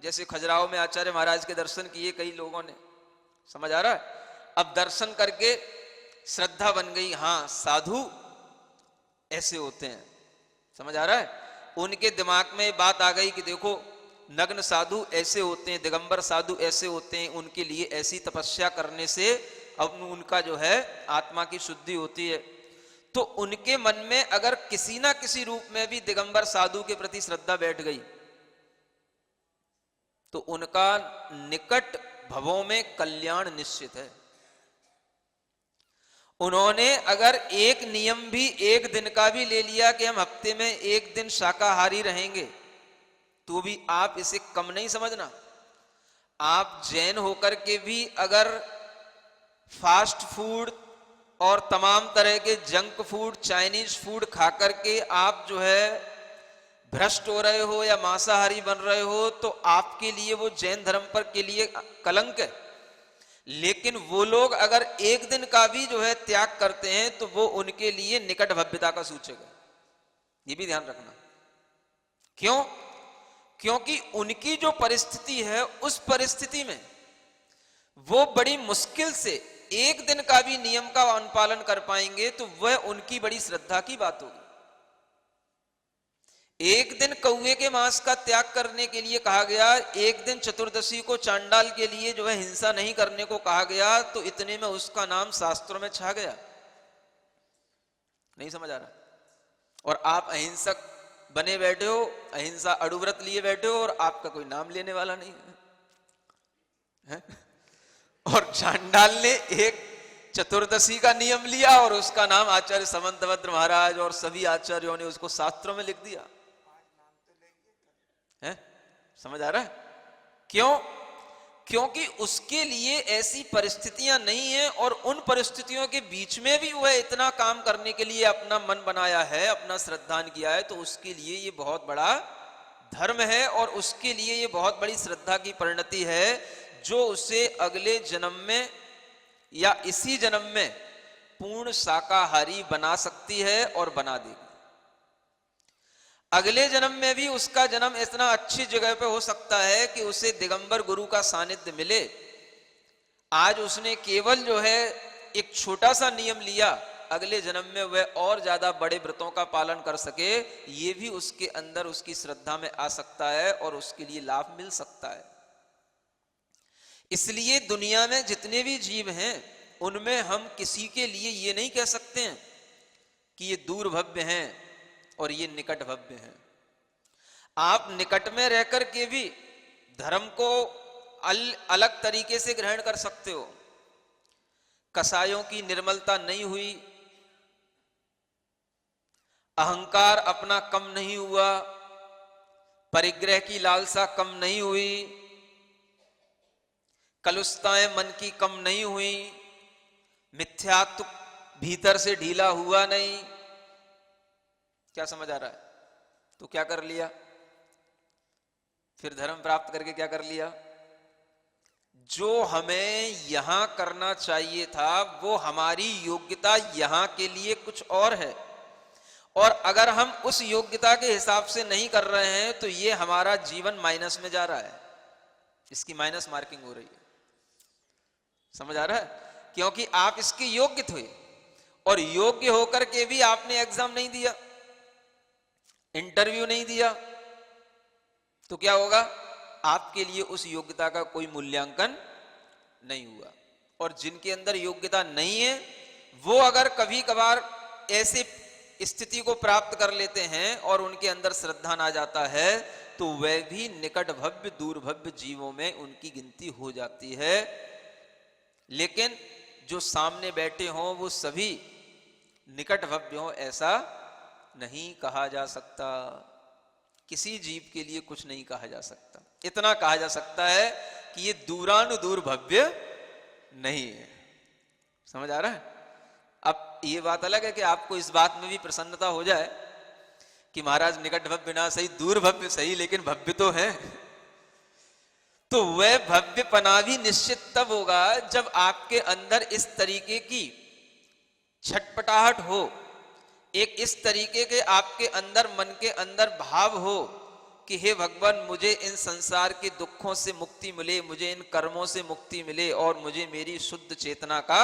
जैसे खजुराहो में आचार्य महाराज के दर्शन किए कई लोगों ने। समझ आ रहा है? अब दर्शन करके श्रद्धा बन गई, हाँ साधु ऐसे होते हैं। समझ आ रहा है? उनके दिमाग में बात आ गई कि देखो नग्न साधु ऐसे होते हैं, दिगंबर साधु ऐसे होते हैं, उनके लिए ऐसी तपस्या करने से अब उनका जो है आत्मा की शुद्धि होती है। तो उनके मन में अगर किसी ना किसी रूप में भी दिगंबर साधु के प्रति श्रद्धा बैठ गई तो उनका निकट भवों में कल्याण निश्चित है। उन्होंने अगर एक नियम भी एक दिन का भी ले लिया कि हम हफ्ते में एक दिन शाकाहारी रहेंगे, तो भी आप इसे कम नहीं समझना। आप जैन होकर के भी अगर फास्ट फूड और तमाम तरह के जंक फूड, चाइनीज फूड खा करके आप जो है भ्रष्ट हो रहे हो या मांसाहारी बन रहे हो, तो आपके लिए वो जैन धर्म पर के लिए कलंक है। लेकिन वो लोग अगर एक दिन का भी जो है त्याग करते हैं तो वो उनके लिए निकट भव्यता का सूचक है। ये भी ध्यान रखना। क्यों? क्योंकि उनकी जो परिस्थिति है उस परिस्थिति में वो बड़ी मुश्किल से एक दिन का भी नियम का अनुपालन कर पाएंगे, तो वह उनकी बड़ी श्रद्धा की बात होगी। एक दिन कौए के मांस का त्याग करने के लिए कहा गया, एक दिन चतुर्दशी को चांडाल के लिए जो है हिंसा नहीं करने को कहा गया, तो इतने में उसका नाम शास्त्रों में छा गया। नहीं समझ आ रहा? और आप अहिंसक बने बैठे हो, अहिंसा अड़ुव्रत लिए बैठे हो और आपका कोई नाम लेने वाला नहीं है? और चांडाल ने एक चतुर्दशी का नियम लिया और उसका नाम आचार्य समंतभद्र महाराज और सभी आचार्यों ने उसको शास्त्रों में लिख दिया है। समझ आ रहा है? क्यों? क्योंकि उसके लिए ऐसी परिस्थितियां नहीं है और उन परिस्थितियों के बीच में भी वह इतना काम करने के लिए अपना मन बनाया है, अपना श्रद्धान किया है, तो उसके लिए ये बहुत बड़ा धर्म है और उसके लिए ये बहुत बड़ी श्रद्धा की परिणति है, जो उसे अगले जन्म में या इसी जन्म में पूर्ण शाकाहारी बना सकती है और बना देगी। अगले जन्म में भी उसका जन्म इतना अच्छी जगह पे हो सकता है कि उसे दिगंबर गुरु का सानिध्य मिले। आज उसने केवल जो है एक छोटा सा नियम लिया, अगले जन्म में वह और ज्यादा बड़े व्रतों का पालन कर सके, ये भी उसके अंदर उसकी श्रद्धा में आ सकता है और उसके लिए लाभ मिल सकता है। इसलिए दुनिया में जितने भी जीव हैं उनमें हम किसी के लिए ये नहीं कह सकते हैं कि ये दूर भव्य हैं और ये निकट भव्य हैं। आप निकट में रहकर के भी धर्म को अलग तरीके से ग्रहण कर सकते हो। कसायों की निर्मलता नहीं हुई, अहंकार अपना कम नहीं हुआ, परिग्रह की लालसा कम नहीं हुई, कलुषताएं मन की कम नहीं हुई, मिथ्यात्व भीतर से ढीला हुआ नहीं। क्या समझ आ रहा है? तो क्या कर लिया फिर? धर्म प्राप्त करके क्या कर लिया? जो हमें यहां करना चाहिए था वो हमारी योग्यता यहां के लिए कुछ और है, और अगर हम उस योग्यता के हिसाब से नहीं कर रहे हैं तो ये हमारा जीवन माइनस में जा रहा है, इसकी माइनस मार्किंग हो रही है। समझ आ रहा है? क्योंकि आप इसके योग्य थे और योग्य होकर के भी आपने एग्जाम नहीं दिया, इंटरव्यू नहीं दिया, तो क्या होगा? आपके लिए उस योग्यता का कोई मूल्यांकन नहीं हुआ। और जिनके अंदर योग्यता नहीं है वो अगर कभी कभार ऐसे स्थिति को प्राप्त कर लेते हैं और उनके अंदर श्रद्धा आ जाता है, तो वह भी निकट भव्य दूर भव्य जीवों में उनकी गिनती हो जाती है। लेकिन जो सामने बैठे हों वो सभी निकट भव्य हों ऐसा नहीं कहा जा सकता। किसी जीव के लिए कुछ नहीं कहा जा सकता। इतना कहा जा सकता है कि ये दूरानुदूर भव्य नहीं है। समझ आ रहा है? अब ये बात अलग है कि आपको इस बात में भी प्रसन्नता हो जाए कि महाराज निकट भव्य ना सही, दूर भव्य सही, लेकिन भव्य तो है। तो वह भव्यपना भी निश्चित तब होगा जब आपके अंदर इस तरीके की छटपटाहट हो, एक इस तरीके के आपके अंदर मन के अंदर भाव हो कि हे भगवान मुझे इन संसार के दुखों से मुक्ति मिले, मुझे इन कर्मों से मुक्ति मिले और मुझे मेरी शुद्ध चेतना का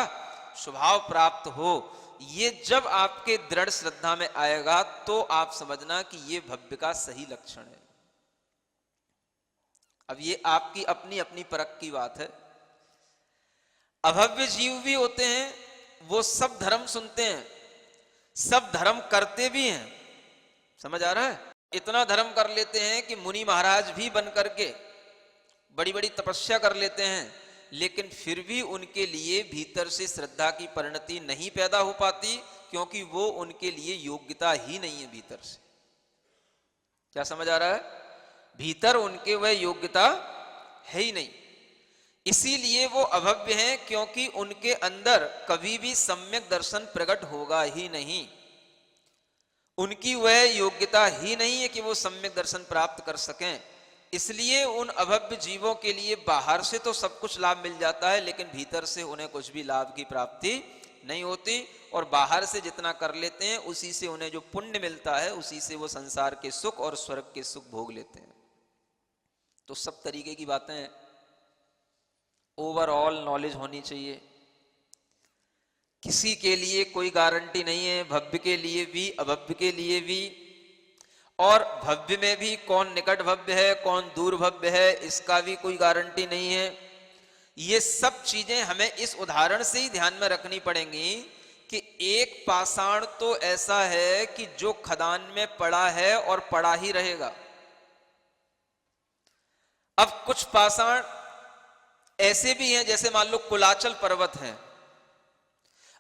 स्वभाव प्राप्त हो। ये जब आपके दृढ़ श्रद्धा में आएगा तो आप समझना कि ये भव्य का सही लक्षण है। अब ये आपकी अपनी अपनी परख की बात है। अभव्य जीव भी होते हैं, वो सब धर्म सुनते हैं, सब धर्म करते भी हैं, समझ आ रहा है? इतना धर्म कर लेते हैं कि मुनि महाराज भी बन करके बड़ी बड़ी तपस्या कर लेते हैं, लेकिन फिर भी उनके लिए भीतर से श्रद्धा की परिणति नहीं पैदा हो पाती, क्योंकि वो उनके लिए योग्यता ही नहीं है भीतर से। क्या समझ आ रहा है? भीतर उनके वह योग्यता है ही नहीं, इसीलिए वो अभव्य हैं, क्योंकि उनके अंदर कभी भी सम्यक दर्शन प्रकट होगा ही नहीं। उनकी वह योग्यता ही नहीं है कि वो सम्यक दर्शन प्राप्त कर सकें। इसलिए उन अभव्य जीवों के लिए बाहर से तो सब कुछ लाभ मिल जाता है, लेकिन भीतर से उन्हें कुछ भी लाभ की प्राप्ति नहीं होती, और बाहर से जितना कर लेते हैं उसी से उन्हें जो पुण्य मिलता है उसी से वो संसार के सुख और स्वर्ग के सुख भोग लेते हैं। तो सब तरीके की बातें ओवरऑल नॉलेज होनी चाहिए। किसी के लिए कोई गारंटी नहीं है, भव्य के लिए भी अभव्य के लिए भी, और भव्य में भी कौन निकट भव्य है कौन दूर भव्य है इसका भी कोई गारंटी नहीं है। ये सब चीजें हमें इस उदाहरण से ही ध्यान में रखनी पड़ेंगी कि एक पाषाण तो ऐसा है कि जो खदान में पड़ा है और पड़ा ही रहेगा। अब कुछ पाषाण ऐसे भी हैं, जैसे मान लो कुलाचल पर्वत हैं।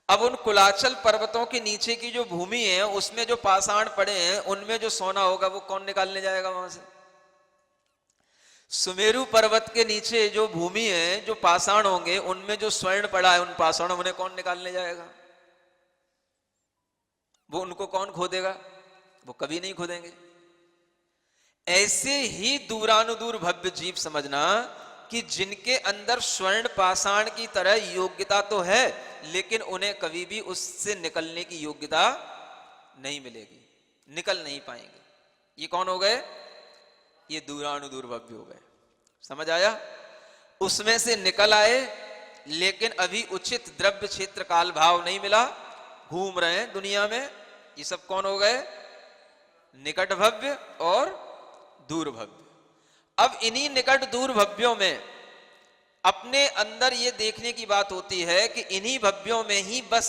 अब उन कुलाचल पर्वतों के नीचे की जो भूमि है उसमें जो पाषाण पड़े हैं उनमें जो सोना होगा वो कौन निकालने जाएगा वहां से? सुमेरु पर्वत के नीचे जो भूमि है, जो पाषाण होंगे उनमें जो स्वर्ण पड़ा है उन पाषाणों उन्हें कौन निकालने जाएगा? वो उनको कौन खोदेगा? वो कभी नहीं खोदेंगे। ऐसे ही दूरानुदूर भव्य जीव समझना कि जिनके अंदर स्वर्ण पाषाण की तरह योग्यता तो है, लेकिन उन्हें कभी भी उससे निकलने की योग्यता नहीं मिलेगी, निकल नहीं पाएंगे। ये कौन हो गए? ये दूरानुदूर भव्य हो गए। समझ आया? उसमें से निकल आए, लेकिन अभी उचित द्रव्य क्षेत्र काल भाव नहीं मिला, घूम रहे हैं दुनिया में। ये सब कौन हो गए? निकट भव्य और दूर भव्य। अब इन्हीं निकट दूर भव्यों में अपने अंदर ये देखने की बात होती है कि इन्हीं भव्यों में ही बस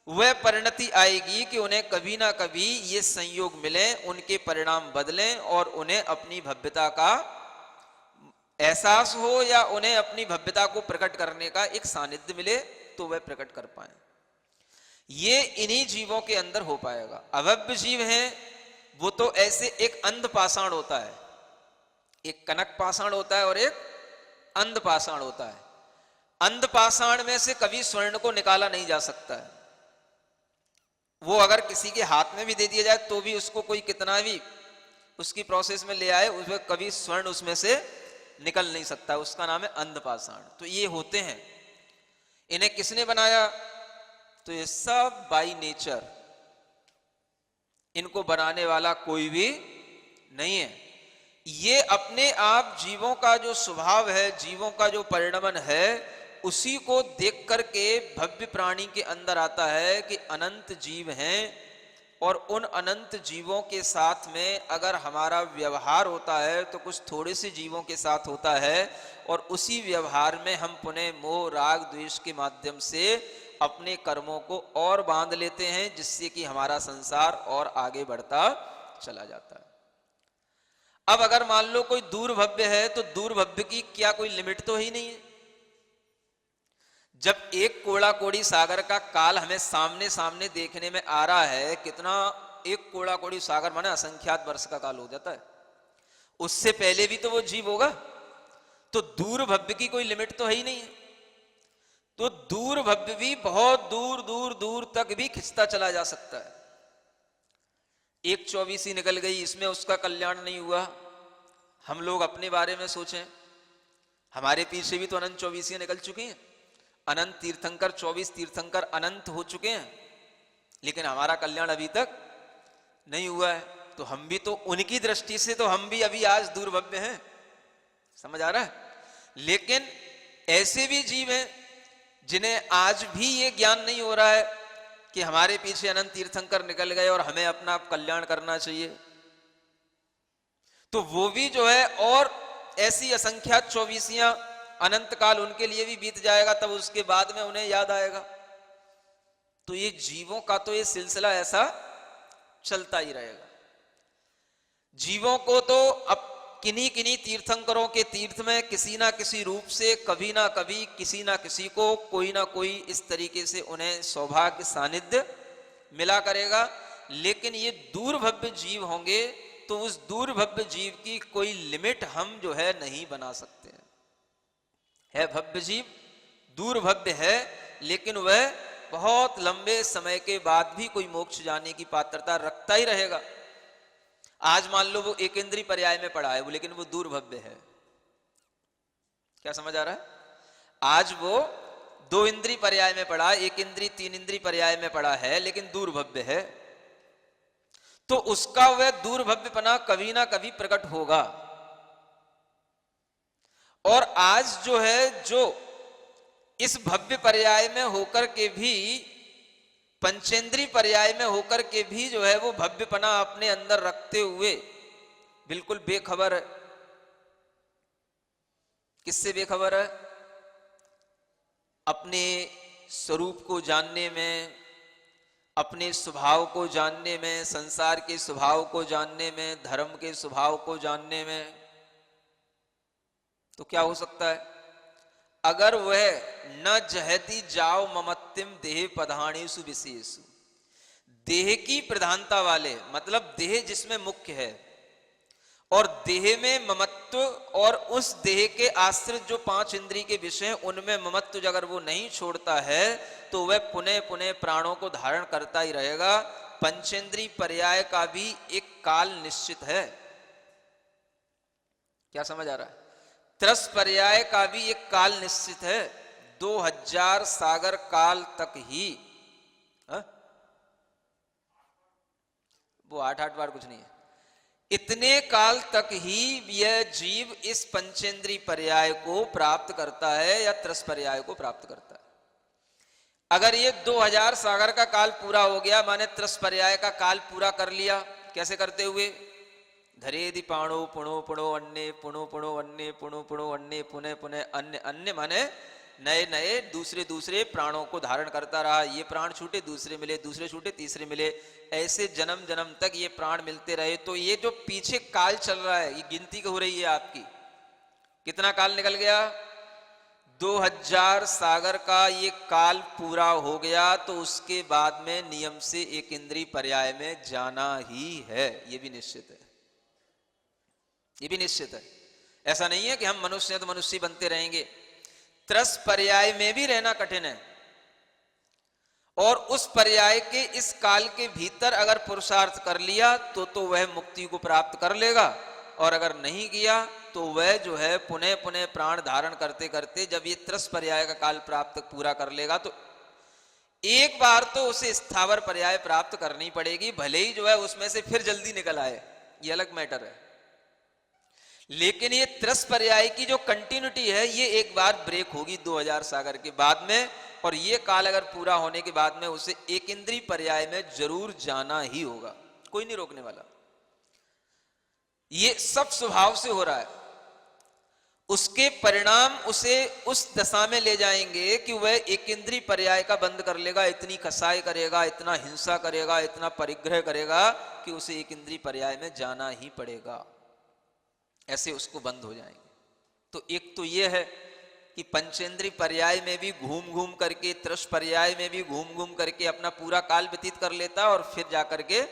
वह परिणति आएगी कि उन्हें कभी ना कभी ये संयोग मिले, उनके परिणाम बदलें और उन्हें अपनी भव्यता का एहसास हो या उन्हें अपनी भव्यता को प्रकट करने का एक सानिध्य मिले, तो वह प्रकट कर पाए। ये इन्हीं जीवों के अंदर हो पाएगा। अभव्य जीव हैं वो तो ऐसे एक अंध पाषाण होता है, एक कनक पाषाण होता है और एक अंध पाषाण होता है। अंध पाषाण में से कभी स्वर्ण को निकाला नहीं जा सकता है। वो अगर किसी के हाथ में भी दे दिया जाए तो भी उसको कोई कितना भी उसकी प्रोसेस में ले आए, उसमें कभी स्वर्ण उसमें से निकल नहीं सकता। उसका नाम है अंध पाषाण। तो ये होते हैं। इन्हें किसने बनाया? तो ये सब बाय नेचर, इनको बनाने वाला कोई भी नहीं है। ये अपने आप जीवों का जो स्वभाव है, जीवों का जो परिणमन है, उसी को देख करके भव्य प्राणी के अंदर आता है कि अनंत जीव हैं, और उन अनंत जीवों के साथ में अगर हमारा व्यवहार होता है तो कुछ थोड़े से जीवों के साथ होता है, और उसी व्यवहार में हम पुनः मोह राग द्वेष के माध्यम से अपने कर्मों को और बांध लेते हैं, जिससे कि हमारा संसार और आगे बढ़ता चला जाता है। अब अगर मान लो कोई दूर भव्य है तो दूर भव्य की क्या कोई लिमिट तो ही नहीं है। जब एक कोड़ा कोड़ी सागर का काल हमें सामने सामने देखने में आ रहा है, कितना एक कोड़ा कोड़ी सागर माने असंख्यात वर्ष का काल हो जाता है, उससे पहले भी तो वो जीव होगा। तो दूर भव्य की कोई लिमिट तो है ही नहीं है। तो दूर भव्य भी बहुत दूर दूर दूर तक भी खिंचता चला जा सकता है। एक 24 निकल गई, इसमें उसका कल्याण नहीं हुआ। हम लोग अपने बारे में सोचें, हमारे पीछे भी तो अनंत 24 निकल चुकी हैं। अनंत तीर्थंकर 24 तीर्थंकर अनंत हो चुके हैं, लेकिन हमारा कल्याण अभी तक नहीं हुआ है। तो हम भी तो उनकी दृष्टि से तो हम भी अभी आज दूर भव्य हैं। समझ आ रहा है? लेकिन ऐसे भी जीव हैं जिन्हें आज भी ये ज्ञान नहीं हो रहा है कि हमारे पीछे अनंत तीर्थंकर निकल गए और हमें अपना कल्याण करना चाहिए। तो वो भी जो है और ऐसी असंख्यात 24 अनंत काल उनके लिए भी बीत जाएगा, तब उसके बाद में उन्हें याद आएगा। तो ये जीवों का तो ये सिलसिला ऐसा चलता ही रहेगा। जीवों को तो अब किन्हीं किन्हीं तीर्थंकरों के तीर्थ में किसी ना किसी रूप से कभी ना कभी किसी ना किसी को कोई ना कोई इस तरीके से उन्हें सौभाग्य सानिध्य मिला करेगा। लेकिन ये दूरभव्य जीव होंगे तो उस दूरभव्य जीव की कोई लिमिट हम जो है नहीं बना सकते हैं। है भव्य जीव, दूरभव्य है, लेकिन वह बहुत लंबे समय के बाद भी कोई मोक्ष जाने की पात्रता रखता ही रहेगा। आज मान लो वो एक इंद्रिय पर्याय में पड़ा है वो, लेकिन वो दूरभव्य है। क्या समझ आ रहा है? आज वो 2 इंद्रिय पर्याय में पड़ा, 1 इंद्रिय 3 इंद्रिय पर्याय में पड़ा है, लेकिन दूरभव्य है। तो उसका वह दूरभव्यपना कभी ना कभी प्रकट होगा। और आज जो है, जो इस भव्य पर्याय में होकर के भी, पंचेंद्रीय पर्याय में होकर के भी जो है वो भव्यपना अपने अंदर रखते हुए बिल्कुल बेखबर है। किससे बेखबर है? अपने स्वरूप को जानने में, अपने स्वभाव को जानने में, संसार के स्वभाव को जानने में, धर्म के स्वभाव को जानने में। तो क्या हो सकता है? अगर वह न जहती जाओ ममत्तिम देह पधाणेषु विशेषु, देह की प्रधानता वाले, मतलब देह जिसमें मुख्य है, और देह में ममत्व, और उस देह के आश्रित जो 5 इंद्रिय के विषय उनमें ममत्व अगर वो नहीं छोड़ता है तो वह पुनः पुनः प्राणों को धारण करता ही रहेगा। पंचेंद्रीय पर्याय का भी एक काल निश्चित है। क्या समझ आ रहा है? त्रस पर्याय का भी एक काल निश्चित है। 2000 सागर काल तक ही, वो 8 बार कुछ नहीं है, इतने काल तक ही यह जीव इस पंचेंद्रीय पर्याय को प्राप्त करता है या त्रस पर्याय को प्राप्त करता है। अगर ये 2000 सागर का काल पूरा हो गया, माने त्रस पर्याय का काल पूरा कर लिया, कैसे करते हुए? धरेदि पाणो पुणो पुणो अन्य पुणो पुणो अन्य पुणो पुणो अन्य पुनः पुनः अन्य, अन्य माने नए नए दूसरे दूसरे प्राणों को धारण करता रहा। ये प्राण छूटे दूसरे मिले, दूसरे छूटे तीसरे मिले, ऐसे जन्म जन्म तक ये प्राण मिलते रहे। तो ये जो पीछे काल चल रहा है, ये गिनती हो रही है आपकी, कितना काल निकल गया? 2000 सागर का ये काल पूरा हो गया तो उसके बाद में नियम से एक इंद्रिय पर्याय में जाना ही है। ये भी निश्चित है, ये भी निश्चित है। ऐसा नहीं है कि हम मनुष्य हैं तो मनुष्य बनते रहेंगे। त्रस पर्याय में भी रहना कठिन है, और उस पर्याय के इस काल के भीतर अगर पुरुषार्थ कर लिया तो वह मुक्ति को प्राप्त कर लेगा, और अगर नहीं किया तो वह जो है पुनः पुनः प्राण धारण करते करते जब ये त्रस पर्याय का काल प्राप्त पूरा कर लेगा तो एक बार तो उसे स्थावर पर्याय प्राप्त करनी पड़ेगी, भले ही जो है उसमें से फिर जल्दी निकल आए, ये अलग मैटर है। लेकिन ये त्रस पर्याय की जो कंटिन्यूटी है ये एक बार ब्रेक होगी 2000 सागर के बाद में, और ये काल अगर पूरा होने के बाद में उसे एक इंद्रिय पर्याय में जरूर जाना ही होगा, कोई नहीं रोकने वाला। ये सब स्वभाव से हो रहा है। उसके परिणाम उसे उस दशा में ले जाएंगे कि वह एक इंद्रिय पर्याय का बंद कर लेगा, इतनी कसाई करेगा, इतना हिंसा करेगा, इतना परिग्रह करेगा कि उसे एक इंद्रिय पर्याय में जाना ही पड़ेगा। ऐसे उसको बंद हो जाएंगे। तो एक तो यह है कि पंचेंद्रीय पर्याय में भी घूम घूम करके, त्रस पर्याय में भी घूम घूम करके अपना पूरा काल व्यतीत कर लेता है, और फिर जाकर के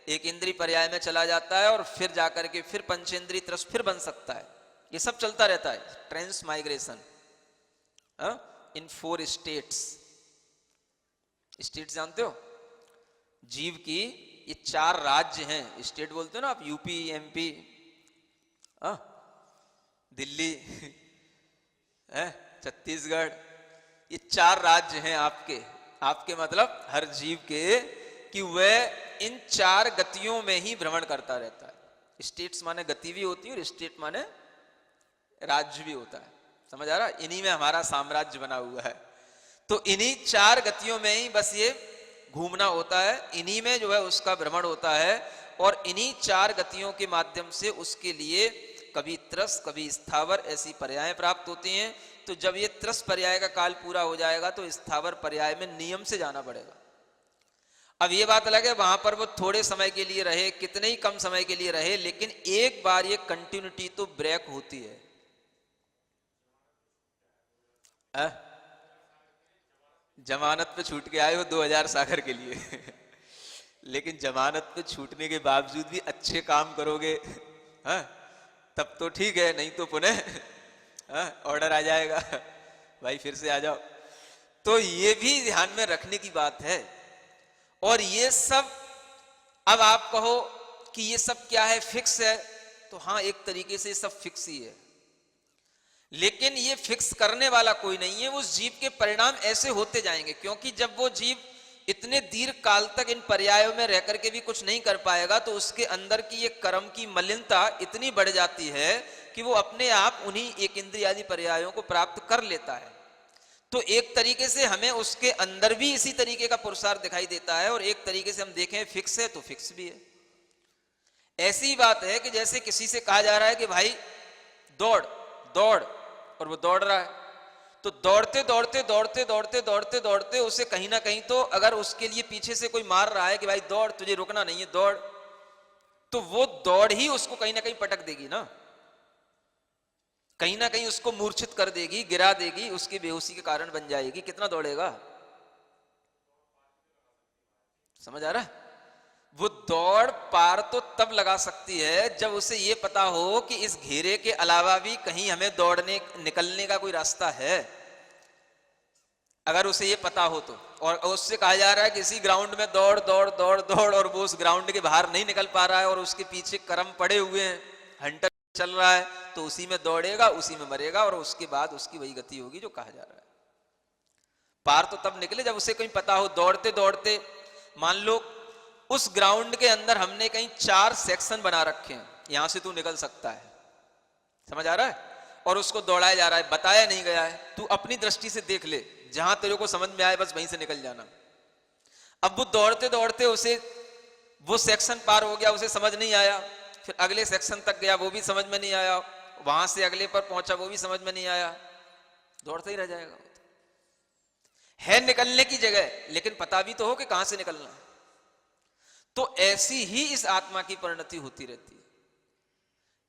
एक इंद्रिय पर्याय में चला जाता है, और फिर जाकर के फिर पंचेंद्रीय त्रस फिर बन सकता है। ये सब चलता रहता है, ट्रांसमाइग्रेशन इन 4 स्टेट्स। स्टेट जानते हो? जीव की ये 4 राज्य हैं। स्टेट बोलते हो ना आप, यूपी, एमपी, दिल्ली, छत्तीसगढ़, ये 4 राज्य हैं आपके। आपके मतलब हर जीव के, कि वह इन 4 गतियों में ही भ्रमण करता रहता है। स्टेट्स माने गति भी होती है, और स्टेट माने राज्य भी होता है। समझ आ रहा? इन्हीं में हमारा साम्राज्य बना हुआ है। तो इन्हीं 4 गतियों में ही बस ये घूमना होता है, इन्हीं में जो है उसका भ्रमण होता है, और इन्हीं 4 गतियों के माध्यम से उसके लिए कभी त्रस कभी स्थावर ऐसी पर्याय प्राप्त होती हैं। तो जब ये त्रस पर्याय का काल पूरा हो जाएगा तो स्थावर पर्याय में नियम से जाना पड़ेगा। अब ये बात अलग है, वहां पर वो थोड़े समय के लिए रहे, कितने ही कम समय के लिए रहे, लेकिन एक बार ये कंटिन्यूटी तो ब्रेक होती है। जमानत पे छूट के आए हो 2000 सागर के लिए लेकिन जमानत पे छूटने के बावजूद भी अच्छे काम करोगे, हाँ, तब तो ठीक है, नहीं तो पुनः ऑर्डर आ जाएगा भाई फिर से आ जाओ। तो ये भी ध्यान में रखने की बात है। और ये सब, अब आप कहो कि ये सब क्या है, फिक्स है, तो हाँ एक तरीके से सब फिक्स ही है, लेकिन ये फिक्स करने वाला कोई नहीं है। उस जीव के परिणाम ऐसे होते जाएंगे, क्योंकि जब वो जीव इतने दीर्घ काल तक इन पर्यायों में रह करके भी कुछ नहीं कर पाएगा, तो उसके अंदर की ये कर्म की मलिनता इतनी बढ़ जाती है कि वो अपने आप उन्हीं एक इंद्रिय आदि पर्यायों को प्राप्त कर लेता है। तो एक तरीके से हमें उसके अंदर भी इसी तरीके का पुरुषार्थ दिखाई देता है, और एक तरीके से हम देखें फिक्स है तो फिक्स भी है। ऐसी बात है कि जैसे किसी से कहा जा रहा है कि भाई दौड़ दौड़, और वो दौड़ रहा है, तो दौड़ते दौड़ते दौड़ते दौड़ते दौड़ते दौड़ते उसे कहीं ना कहीं, तो अगर उसके लिए पीछे से कोई मार रहा है कि भाई दौड़, तुझे रुकना नहीं है, दौड़, तो वो दौड़ ही उसको कहीं ना कहीं पटक देगी ना, कहीं ना कहीं उसको मूर्छित कर देगी, गिरा देगी, उसकी बेहोशी के कारण बन जाएगी। कितना दौड़ेगा, समझ आ रहा है? वो दौड़ पार तो तब लगा सकती है जब उसे ये पता हो कि इस घेरे के अलावा भी कहीं हमें दौड़ने निकलने का कोई रास्ता है। अगर उसे ये पता हो तो, और उससे कहा जा रहा है कि इसी ग्राउंड में दौड़ दौड़ दौड़ दौड़, और वो उस ग्राउंड के बाहर नहीं निकल पा रहा है, और उसके पीछे कर्म पड़े हुए हैं, हंटर चल रहा है, तो उसी में दौड़ेगा, उसी में मरेगा, और उसके बाद उसकी वही गति होगी जो कहा जा रहा है। पार तो तब निकले जब उसे कहीं पता हो। दौड़ते दौड़ते, मान लो उस ग्राउंड के अंदर हमने कहीं 4 सेक्शन बना रखे हैं, यहां से तू निकल सकता है, समझ आ रहा है, और उसको दौड़ाया जा रहा है, बताया नहीं गया है, तू अपनी दृष्टि से देख ले, जहां तेरे को समझ में आए बस वहीं से निकल जाना। अब वो दौड़ते दौड़ते उसे वो सेक्शन पार हो गया, उसे समझ नहीं आया, फिर अगले सेक्शन तक गया, वो भी समझ में नहीं आया, वहां से अगले पर पहुंचा, वो भी समझ में नहीं आया, दौड़ते ही रह जाएगा। है निकलने की जगह, लेकिन पता भी तो हो कि कहां से निकलना है। तो ऐसी ही इस आत्मा की परिणति होती रहती है।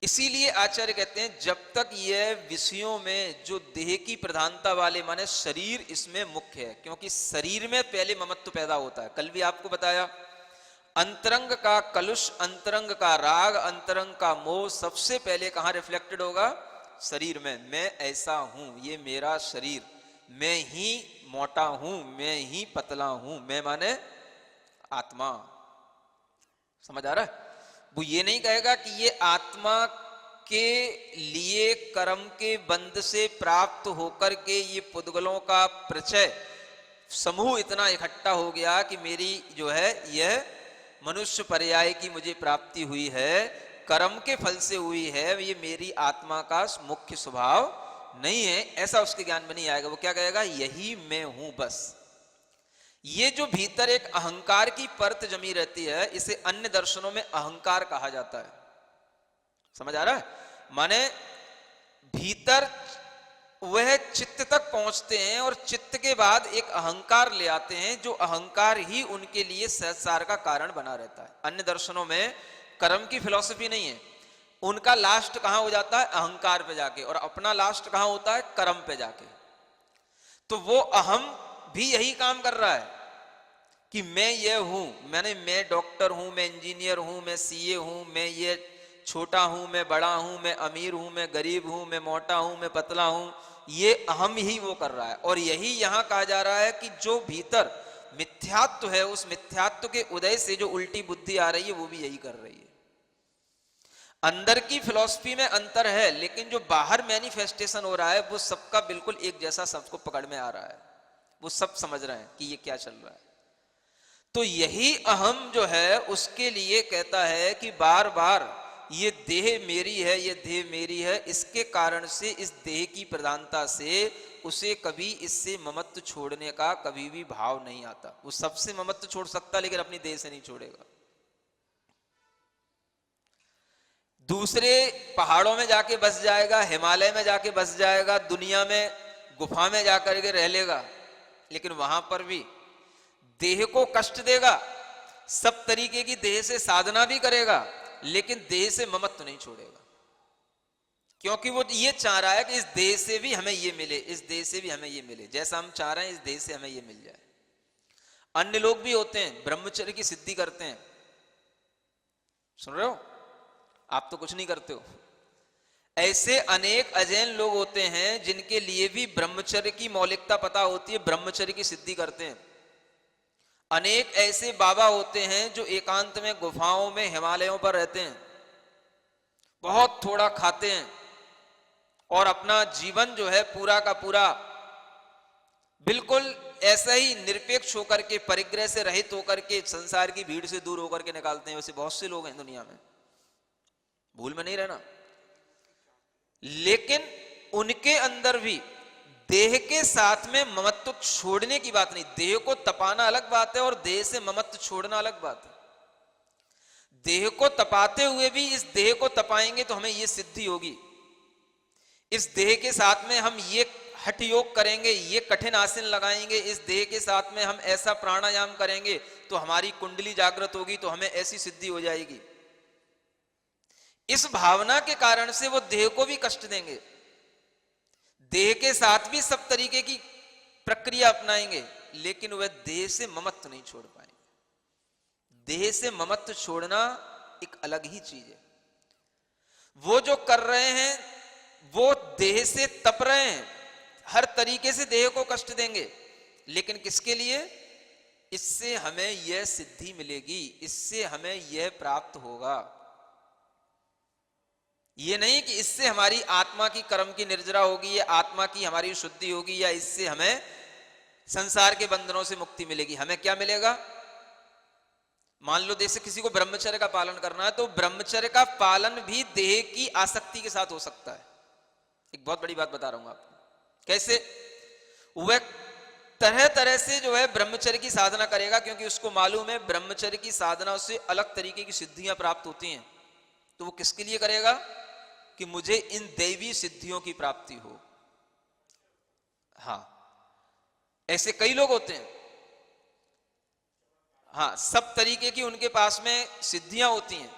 इसीलिए आचार्य कहते हैं जब तक यह विषयों में जो देह की प्रधानता वाले, माने शरीर इसमें मुख्य है, क्योंकि शरीर में पहले ममत्व पैदा होता है। कल भी आपको बताया, अंतरंग का कलुष, अंतरंग का राग, अंतरंग का मोह सबसे पहले कहां रिफ्लेक्टेड होगा, शरीर में। मैं ऐसा हूं, ये मेरा शरीर, मैं ही मोटा हूं, मैं ही पतला हूं, मैं माने आत्मा। समझ आ रहा है? वो ये नहीं कहेगा कि ये आत्मा के लिए कर्म के बंध से प्राप्त होकर के ये पुद्गलों का प्रचय समूह इतना इकट्ठा हो गया कि मेरी जो है यह मनुष्य पर्याय की मुझे प्राप्ति हुई है, कर्म के फल से हुई है, ये मेरी आत्मा का मुख्य स्वभाव नहीं है, ऐसा उसके ज्ञान में नहीं आएगा। वो क्या कहेगा, यही मैं हूं बस। ये जो भीतर एक अहंकार की परत जमी रहती है, इसे अन्य दर्शनों में अहंकार कहा जाता है। समझ आ रहा है? माने भीतर वह चित्त तक पहुंचते हैं, और चित्त के बाद एक अहंकार ले आते हैं, जो अहंकार ही उनके लिए संसार का कारण बना रहता है। अन्य दर्शनों में कर्म की फिलॉसफी नहीं है, उनका लास्ट कहां हो जाता है, अहंकार पे जाके, और अपना लास्ट कहां होता है, कर्म पे जाके। तो वो अहम भी यही काम कर रहा है कि मैं ये हूं, मैं डॉक्टर हूं, मैं इंजीनियर हूं, मैं सीए हूं, मैं ये छोटा हूं, मैं बड़ा हूं, मैं अमीर हूं, मैं गरीब हूं, मैं मोटा हूं, मैं पतला हूं, ये अहम ही वो कर रहा है। और यही यहां कहा जा रहा है कि जो भीतर मिथ्यात्व है, उस मिथ्यात्व के उदय से जो उल्टी बुद्धि आ रही है, वो भी यही कर रही है। अंदर की फिलॉसफी में अंतर है, लेकिन जो बाहर मैनिफेस्टेशन हो रहा है वो सबका बिल्कुल एक जैसा सबको पकड़ में आ रहा है, वो सब समझ रहे हैं कि ये क्या चल रहा है। तो यही अहम जो है उसके लिए कहता है कि बार बार ये देह मेरी है, ये देह मेरी है, इसके कारण से, इस देह की प्रधानता से उसे कभी इससे ममत्व छोड़ने का कभी भी भाव नहीं आता। वो सबसे ममत्व छोड़ सकता, लेकिन अपनी देह से नहीं छोड़ेगा। दूसरे पहाड़ों में जाके बस जाएगा, हिमालय में जाके बस जाएगा, दुनिया में गुफा में जाकर के रह लेगा, लेकिन वहां पर भी देह को कष्ट देगा, सब तरीके की देह से साधना भी करेगा, लेकिन देह से ममत्व नहीं छोड़ेगा, क्योंकि वो ये चाह रहा है कि इस देह से भी हमें ये मिले, इस देह से भी हमें ये मिले, जैसा हम चाह रहे हैं इस देह से हमें ये मिल जाए। अन्य लोग भी होते हैं ब्रह्मचर्य की सिद्धि करते हैं, सुन रहे हो, आप तो कुछ नहीं करते हो। ऐसे अनेक अजैन लोग होते हैं जिनके लिए भी ब्रह्मचर्य की मौलिकता पता होती है, ब्रह्मचर्य की सिद्धि करते हैं। अनेक ऐसे बाबा होते हैं जो एकांत में गुफाओं में हिमालयों पर रहते हैं, बहुत थोड़ा खाते हैं और अपना जीवन जो है पूरा का पूरा बिल्कुल ऐसा ही निरपेक्ष होकर के, परिग्रह से रहित होकर के, संसार की भीड़ से दूर होकर के निकालते हैं। वैसे बहुत से लोग हैं दुनिया में, भूल में नहीं रहना। लेकिन उनके अंदर भी देह के साथ में ममत्व छोड़ने की बात नहीं। देह को तपाना अलग बात है और देह से ममत्व छोड़ना अलग बात है। देह को तपाते हुए भी इस देह को तपाएंगे तो हमें ये सिद्धि होगी, इस देह के साथ में हम ये हठ योग करेंगे, ये कठिन आसन लगाएंगे, इस देह के साथ में हम ऐसा प्राणायाम करेंगे तो हमारी कुंडली जागृत होगी, तो हमें ऐसी सिद्धि हो जाएगी। इस भावना के कारण से वो देह को भी कष्ट देंगे, देह के साथ भी सब तरीके की प्रक्रिया अपनाएंगे, लेकिन वह देह से ममत्व नहीं छोड़ पाएंगे। देह से ममत्व छोड़ना एक अलग ही चीज है। वो जो कर रहे हैं वो देह से तप रहे हैं, हर तरीके से देह को कष्ट देंगे, लेकिन किसके लिए? इससे हमें यह सिद्धि मिलेगी, इससे हमें यह प्राप्त होगा। ये नहीं कि इससे हमारी आत्मा की कर्म की निर्जरा होगी, या आत्मा की हमारी शुद्धि होगी, या इससे हमें संसार के बंधनों से मुक्ति मिलेगी। हमें क्या मिलेगा? मान लो जैसे किसी को ब्रह्मचर्य का पालन करना है, तो ब्रह्मचर्य का पालन भी देह की आसक्ति के साथ हो सकता है। एक बहुत बड़ी बात बता रहा हूं आपको, कैसे? वह तरह तरह से जो है ब्रह्मचर्य की साधना करेगा, क्योंकि उसको मालूम है ब्रह्मचर्य की साधना से अलग तरीके की सिद्धियां प्राप्त होती हैं। तो वो किसके लिए करेगा? कि मुझे इन दैवी सिद्धियों की प्राप्ति हो। हाँ, ऐसे कई लोग होते हैं। हाँ, सब तरीके की उनके पास में सिद्धियां होती हैं।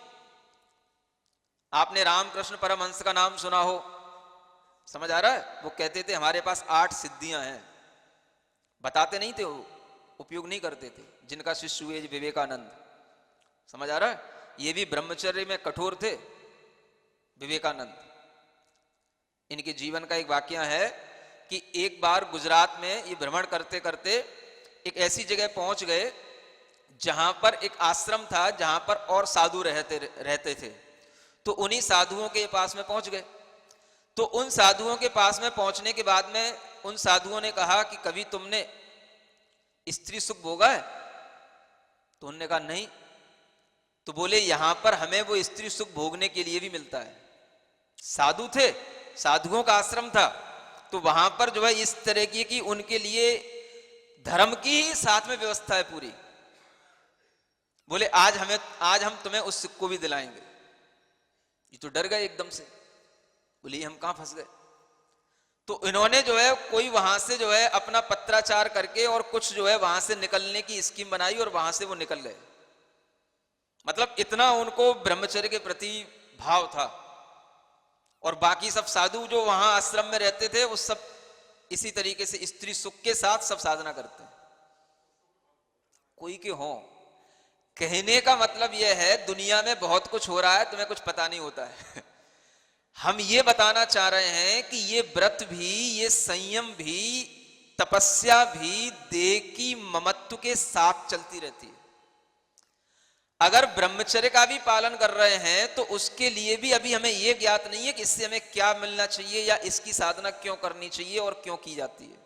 आपने रामकृष्ण परमहंस का नाम सुना हो, समझ आ रहा है? वो कहते थे हमारे पास 8 सिद्धियां हैं। बताते नहीं थे, वो उपयोग नहीं करते थे। जिनका शिष्य हुए विवेकानंद, समझ आ रहा है? ये भी ब्रह्मचर्य में कठोर थे विवेकानंद। इनके जीवन का एक वाकया है कि एक बार गुजरात में ये भ्रमण करते करते एक ऐसी जगह पहुंच गए जहां पर एक आश्रम था, जहां पर और साधु रहते थे। तो उन्हीं साधुओं के पास में पहुंच गए। तो उन साधुओं के पास में पहुंचने के बाद में उन साधुओं ने कहा कि कभी तुमने स्त्री सुख भोगा है? तो उन्होंने कहा नहीं। तो बोले यहां पर हमें वो स्त्री सुख भोगने के लिए भी मिलता है। साधु थे, साधुओं का आश्रम था, तो वहां पर जो है इस तरह की उनके लिए धर्म की ही साथ में व्यवस्था है पूरी। बोले आज हम तुम्हें उस सुख को भी दिलाएंगे। ये तो डर गए एकदम से, बोले हम कहां फंस गए। तो इन्होंने जो है कोई वहां से जो है अपना पत्राचार करके और कुछ जो है वहां से निकलने की स्कीम बनाई और वहां से वो निकल गए। मतलब इतना उनको ब्रह्मचर्य के प्रति भाव था। और बाकी सब साधु जो वहां आश्रम में रहते थे वो सब इसी तरीके से स्त्री सुख के साथ सब साधना करते हैं। कोई के हो, कहने का मतलब यह है दुनिया में बहुत कुछ हो रहा है, तुम्हें कुछ पता नहीं होता है। हम ये बताना चाह रहे हैं कि ये व्रत भी, ये संयम भी, तपस्या भी देह की ममत्व के साथ चलती रहती है। अगर ब्रह्मचर्य का भी पालन कर रहे हैं तो उसके लिए भी अभी हमें यह ज्ञात नहीं है कि इससे हमें क्या मिलना चाहिए या इसकी साधना क्यों करनी चाहिए और क्यों की जाती है।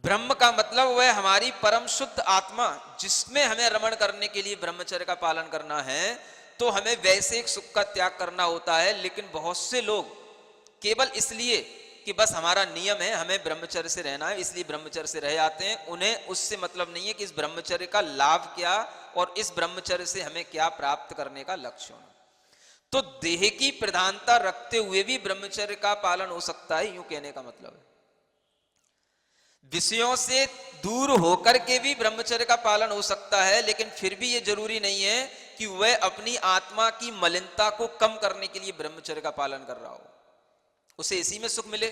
ब्रह्म का मतलब वह हमारी परम शुद्ध आत्मा, जिसमें हमें रमण करने के लिए ब्रह्मचर्य का पालन करना है, तो हमें वैसे एक सुख का त्याग करना होता है। लेकिन बहुत से लोग केवल इसलिए कि बस हमारा नियम है, हमें ब्रह्मचर्य से रहना है, इसलिए ब्रह्मचर्य से रह आते हैं। उन्हें उससे मतलब नहीं है कि इस ब्रह्मचर्य का लाभ क्या और इस ब्रह्मचर्य से हमें क्या प्राप्त करने का लक्ष्य होना। तो देह की प्रधानता रखते हुए भी ब्रह्मचर्य का पालन हो सकता है, यूं कहने का मतलब है। विषयों से दूर होकर के भी ब्रह्मचर्य का पालन हो सकता है, लेकिन फिर भी ये जरूरी नहीं है कि वह अपनी आत्मा की मलिनता को कम करने के लिए ब्रह्मचर्य का पालन कर रहा हो। उसे इसी में सुख मिले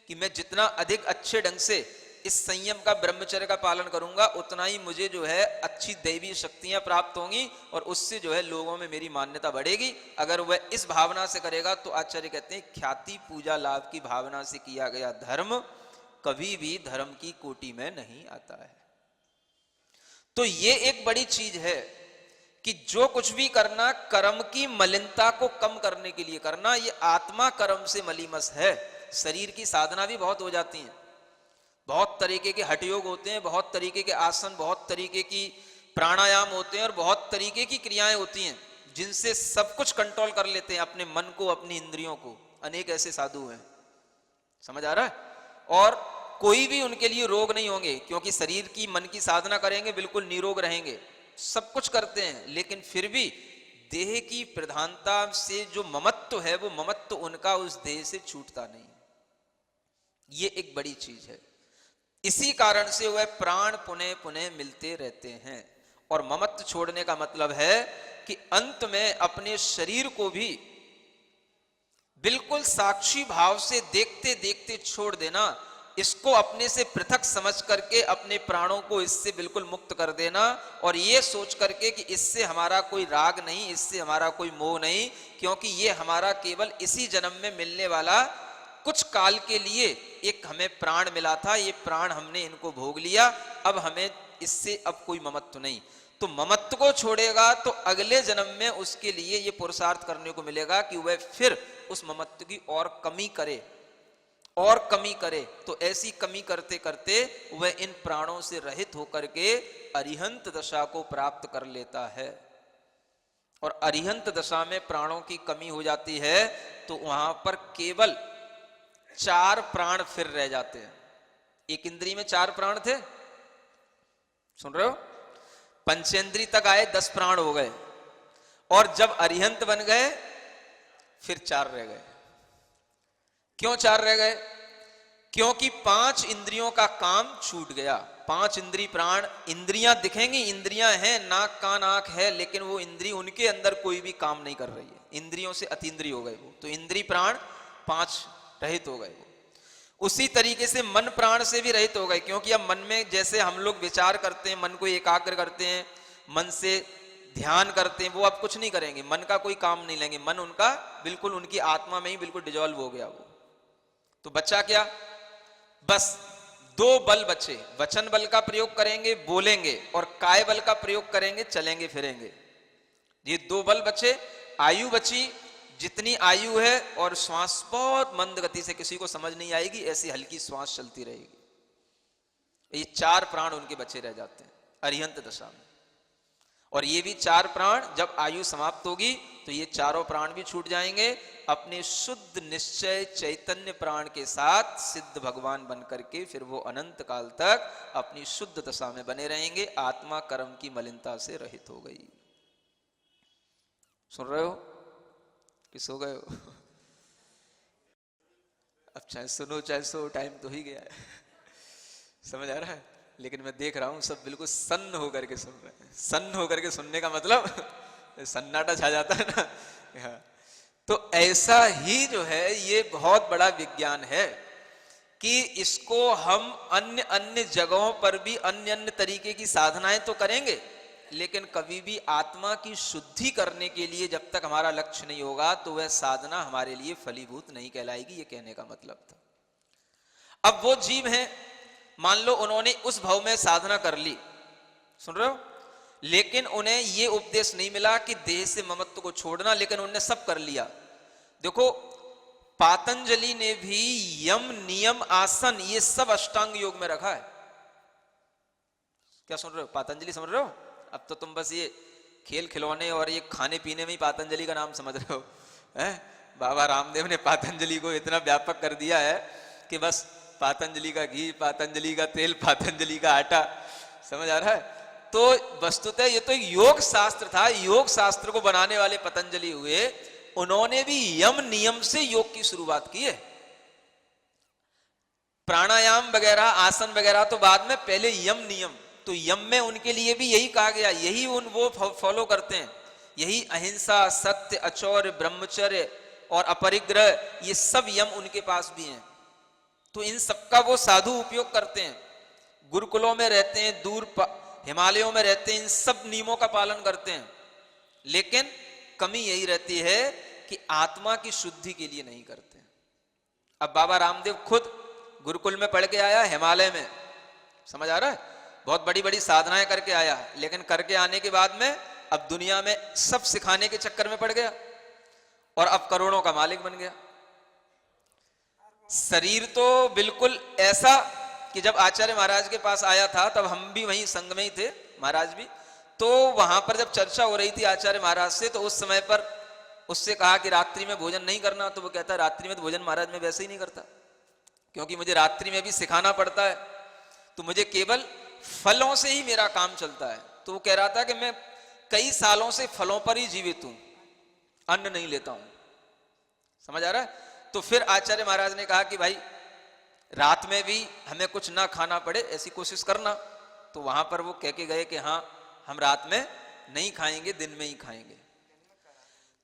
कि मैं जितना अधिक अच्छे ढंग से इस संयम का ब्रह्मचर्य का पालन करूंगा, उतना ही मुझे जो है अच्छी दैवी शक्तियां प्राप्त होंगी और उससे जो है लोगों में मेरी मान्यता बढ़ेगी। अगर वह इस भावना से करेगा तो आचार्य कहते हैं ख्याति पूजा लाभ की भावना से किया गया धर्म कभी भी धर्म की कोटि में नहीं आता है। तो ये एक बड़ी चीज है कि जो कुछ भी करना कर्म की मलिनता को कम करने के लिए करना। ये आत्मा कर्म से मलीमस है। शरीर की साधना भी बहुत हो जाती है, बहुत तरीके के हठयोग होते हैं, बहुत तरीके के आसन, बहुत तरीके की प्राणायाम होते हैं और बहुत तरीके की क्रियाएं होती हैं जिनसे सब कुछ कंट्रोल कर लेते हैं, अपने मन को, अपनी इंद्रियों को। अनेक ऐसे साधु हैं, समझ आ रहा है। और कोई भी उनके लिए रोग नहीं होंगे, क्योंकि शरीर की मन की साधना करेंगे बिल्कुल निरोग रहेंगे, सब कुछ करते हैं, लेकिन फिर भी देह की प्रधानता से जो ममत्व है वो ममत्व उनका उस देह से छूटता नहीं। ये एक बड़ी चीज है। इसी कारण से वह प्राण पुनः पुनः मिलते रहते हैं। और ममत्व छोड़ने का मतलब है कि अंत में अपने शरीर को भी बिल्कुल साक्षी भाव से देखते देखते छोड़ देना, इसको अपने से पृथक समझ करके अपने प्राणों को इससे बिल्कुल मुक्त कर देना और ये सोच करके कि इससे हमारा कोई राग नहीं, इससे हमारा कोई मोह नहीं, क्योंकि ये हमारा केवल इसी जन्म में मिलने वाला कुछ काल के लिए एक हमें प्राण मिला था, ये प्राण हमने इनको भोग लिया, अब हमें इससे अब कोई ममत्व नहीं। तो ममत्व को छोड़ेगा तो अगले जन्म में उसके लिए ये पुरुषार्थ करने को मिलेगा कि वह फिर उस ममत्व की और कमी करे और कमी करे। तो ऐसी कमी करते करते वह इन प्राणों से रहित होकर के अरिहंत दशा को प्राप्त कर लेता है। और अरिहंत दशा में प्राणों की कमी हो जाती है तो वहां पर केवल 4 प्राण फिर रह जाते हैं। एक इंद्री में 4 प्राण थे, सुन रहे हो? पंचेंद्री तक आए 10 प्राण हो गए, और जब अरिहंत बन गए फिर 4 रह गए। क्यों 4 रह गए? क्योंकि 5 इंद्रियों का काम छूट गया। 5 इंद्री प्राण, इंद्रियां दिखेंगी, इंद्रियां हैं, नाक कान आंख है, लेकिन वो इंद्री उनके अंदर कोई भी काम नहीं कर रही है। इंद्रियों से अतीन्द्रिय हो गए वो, तो इंद्री प्राण 5 रहित हो गए वो। उसी तरीके से मन प्राण से भी रहित हो गए, क्योंकि अब मन में जैसे हम लोग विचार करते हैं, मन को एकाग्र करते हैं, मन से ध्यान करते हैं, वो अब कुछ नहीं करेंगे, मन का कोई काम नहीं लेंगे। मन उनका बिल्कुल उनकी आत्मा में ही बिल्कुल डिजॉल्व हो गया वो। तो बचा क्या? बस 2 बल बचे। वचन बल का प्रयोग करेंगे, बोलेंगे, और काय बल का प्रयोग करेंगे, चलेंगे फिरेंगे। ये 2 बल बचे। आयु बची, जितनी आयु है, और श्वास बहुत मंद गति से, किसी को समझ नहीं आएगी, ऐसी हल्की श्वास चलती रहेगी। ये 4 प्राण उनके बचे रह जाते हैं अरिहंत दशा में। और ये भी 4 प्राण जब आयु समाप्त होगी तो ये चारों प्राण भी छूट जाएंगे, अपने शुद्ध निश्चय चैतन्य प्राण के साथ सिद्ध भगवान बन करके फिर वो अनंत काल तक अपनी शुद्ध दशा में बने रहेंगे। आत्मा कर्म की मलिनता से रहित हो गई। सुन रहे हो कि सो गए हो? अब चाहे सुनो चाहे सो, टाइम तो ही गया है। समझ आ रहा है? लेकिन मैं देख रहा हूं सब बिल्कुल सन्न होकर के सुन रहे हैं। सन्न होकर के सुनने का मतलब सन्नाटा छा जाता है ना। तो ऐसा ही जो है ये बहुत बड़ा विज्ञान है कि इसको हम अन्य अन्य जगहों पर भी अन्य अन्य तरीके की साधनाएं तो करेंगे, लेकिन कभी भी आत्मा की शुद्धि करने के लिए जब तक हमारा लक्ष्य नहीं होगा तो वह साधना हमारे लिए फलीभूत नहीं कहलाएगी। ये कहने का मतलब था। अब वो जीव हैं, मान लो उन्होंने उस भाव में साधना कर ली, सुन रहे हो, लेकिन उन्हें ये उपदेश नहीं मिला कि देह से ममत्व को छोड़ना, लेकिन उन्होंने सब कर लिया। देखो पातंजलि ने भी यम नियम आसन ये सब अष्टांग योग में रखा है। क्या सुन रहे हो? पातंजलि समझ रहे हो? अब तो तुम बस ये खेल खिलौने और ये खाने पीने में ही पातंजलि का नाम समझ रहे हो, हैं? बाबा रामदेव ने पातंजलि को इतना व्यापक कर दिया है कि बस पातंजलि का घी, पातंजलि का तेल, पातंजलि का आटा, समझ आ रहा है? तो वस्तुतः ये तो एक योग शास्त्र था। योग शास्त्र को बनाने वाले पतंजलि हुए, उन्होंने भी यम नियम से योग की शुरुआत की है। प्राणायाम वगैरह, आसन वगैरह तो बाद में, पहले यम नियम। तो यम में उनके लिए भी यही कहा गया, यही वो फॉलो करते हैं, यही अहिंसा, सत्य, अचौर्य, ब्रह्मचर्य और अपरिग्रह, ये सब यम उनके पास भी हैं। तो इन सबका वो साधु उपयोग करते हैं, गुरुकुलों में रहते हैं, दूर हिमालयों में रहते हैं, इन सब नियमों का पालन करते हैं। लेकिन कमी यही रहती है कि आत्मा की शुद्धि के लिए नहीं करते। अब बाबा रामदेव खुद गुरुकुल में पढ़ के आया, हिमालय में, समझ आ रहा है, बहुत बड़ी बड़ी साधनाएं करके आया, लेकिन करके आने के बाद में अब दुनिया में सब सिखाने के चक्कर में पड़ गया और अब करोड़ों का मालिक बन गया। शरीर तो बिल्कुल ऐसा कि जब आचार्य महाराज के पास आया था तब हम भी वहीं संग में ही थे, महाराज भी, तो वहां पर जब चर्चा हो रही थी आचार्य महाराज से, तो उस समय पर उससे कहा कि रात्रि में भोजन नहीं करना, तो वो कहता है रात्रि में तो भोजन महाराज में वैसे ही नहीं करता, क्योंकि मुझे रात्रि में भी सिखाना पड़ता है, तो मुझे केवल फलों से ही मेरा काम चलता है। तो वो कह रहा था कि मैं कई सालों से फलों पर ही जीवित हूं, अन्न नहीं लेता हूं, समझ आ रहा है। तो फिर आचार्य महाराज ने कहा कि भाई रात में भी हमें कुछ ना खाना पड़े ऐसी कोशिश करना। तो वहां पर वो कह के गए कि हाँ हम रात में नहीं खाएंगे, दिन में ही खाएंगे।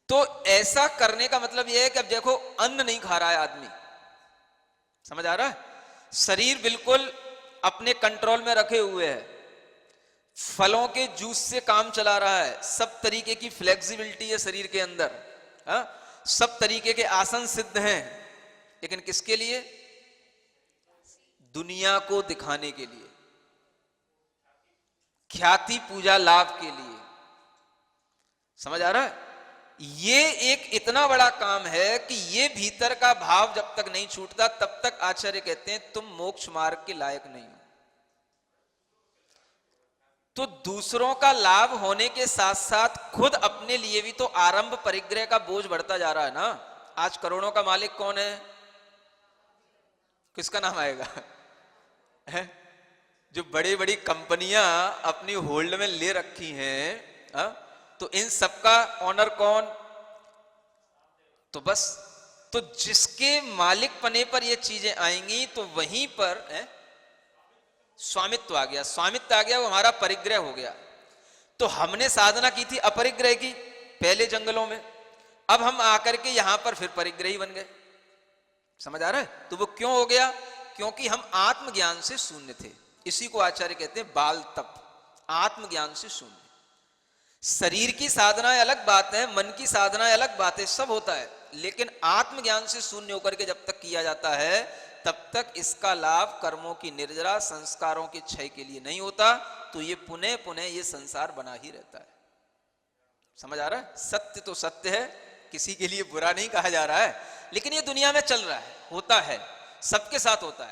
तो ऐसा करने का मतलब यह है कि अब देखो अन्न नहीं खा रहा है आदमी, समझ आ रहा है, शरीर बिल्कुल अपने कंट्रोल में रखे हुए है, फलों के जूस से काम चला रहा है, सब तरीके की फ्लेक्सिबिलिटी है शरीर के अंदर, हा? सब तरीके के आसन सिद्ध हैं, लेकिन किसके लिए? दुनिया को दिखाने के लिए, ख्याति पूजा लाभ के लिए, समझ आ रहा है। ये एक इतना बड़ा काम है कि ये भीतर का भाव जब तक नहीं छूटता तब तक आचार्य कहते हैं तुम मोक्ष मार्ग के लायक नहीं हो। तो दूसरों का लाभ होने के साथ साथ खुद अपने लिए भी तो आरंभ परिग्रह का बोझ बढ़ता जा रहा है ना। आज करोड़ों का मालिक कौन है? किसका नाम आएगा? है? जो बड़ी बड़ी कंपनियां अपनी होल्ड में ले रखी हैं, हा? तो इन सबका ऑनर कौन? तो बस, तो जिसके मालिक पने पर ये चीजें आएंगी तो वहीं पर स्वामित्व आ गया, स्वामित्व आ गया, वो हमारा परिग्रह हो गया। तो हमने साधना की थी अपरिग्रह की पहले जंगलों में, अब हम आकर के यहां पर फिर परिग्रही बन गए, समझ आ रहा है। तो वो क्यों हो गया? क्योंकि हम आत्मज्ञान से शून्य थे। इसी को आचार्य कहते हैं बाल तप, आत्मज्ञान से शून्य। शरीर की साधनाएं अलग बात है, मन की साधनाएं अलग बात है, सब होता है, लेकिन आत्मज्ञान से शून्य होकर के जब तक किया जाता है तब तक इसका लाभ कर्मों की निर्जरा, संस्कारों के क्षय के लिए नहीं होता। तो ये पुनः पुनः ये संसार बना ही रहता है, समझ आ रहा है। सत्य तो सत्य है, किसी के लिए बुरा नहीं कहा जा रहा है, लेकिन ये दुनिया में चल रहा है, होता है, सबके साथ होता है।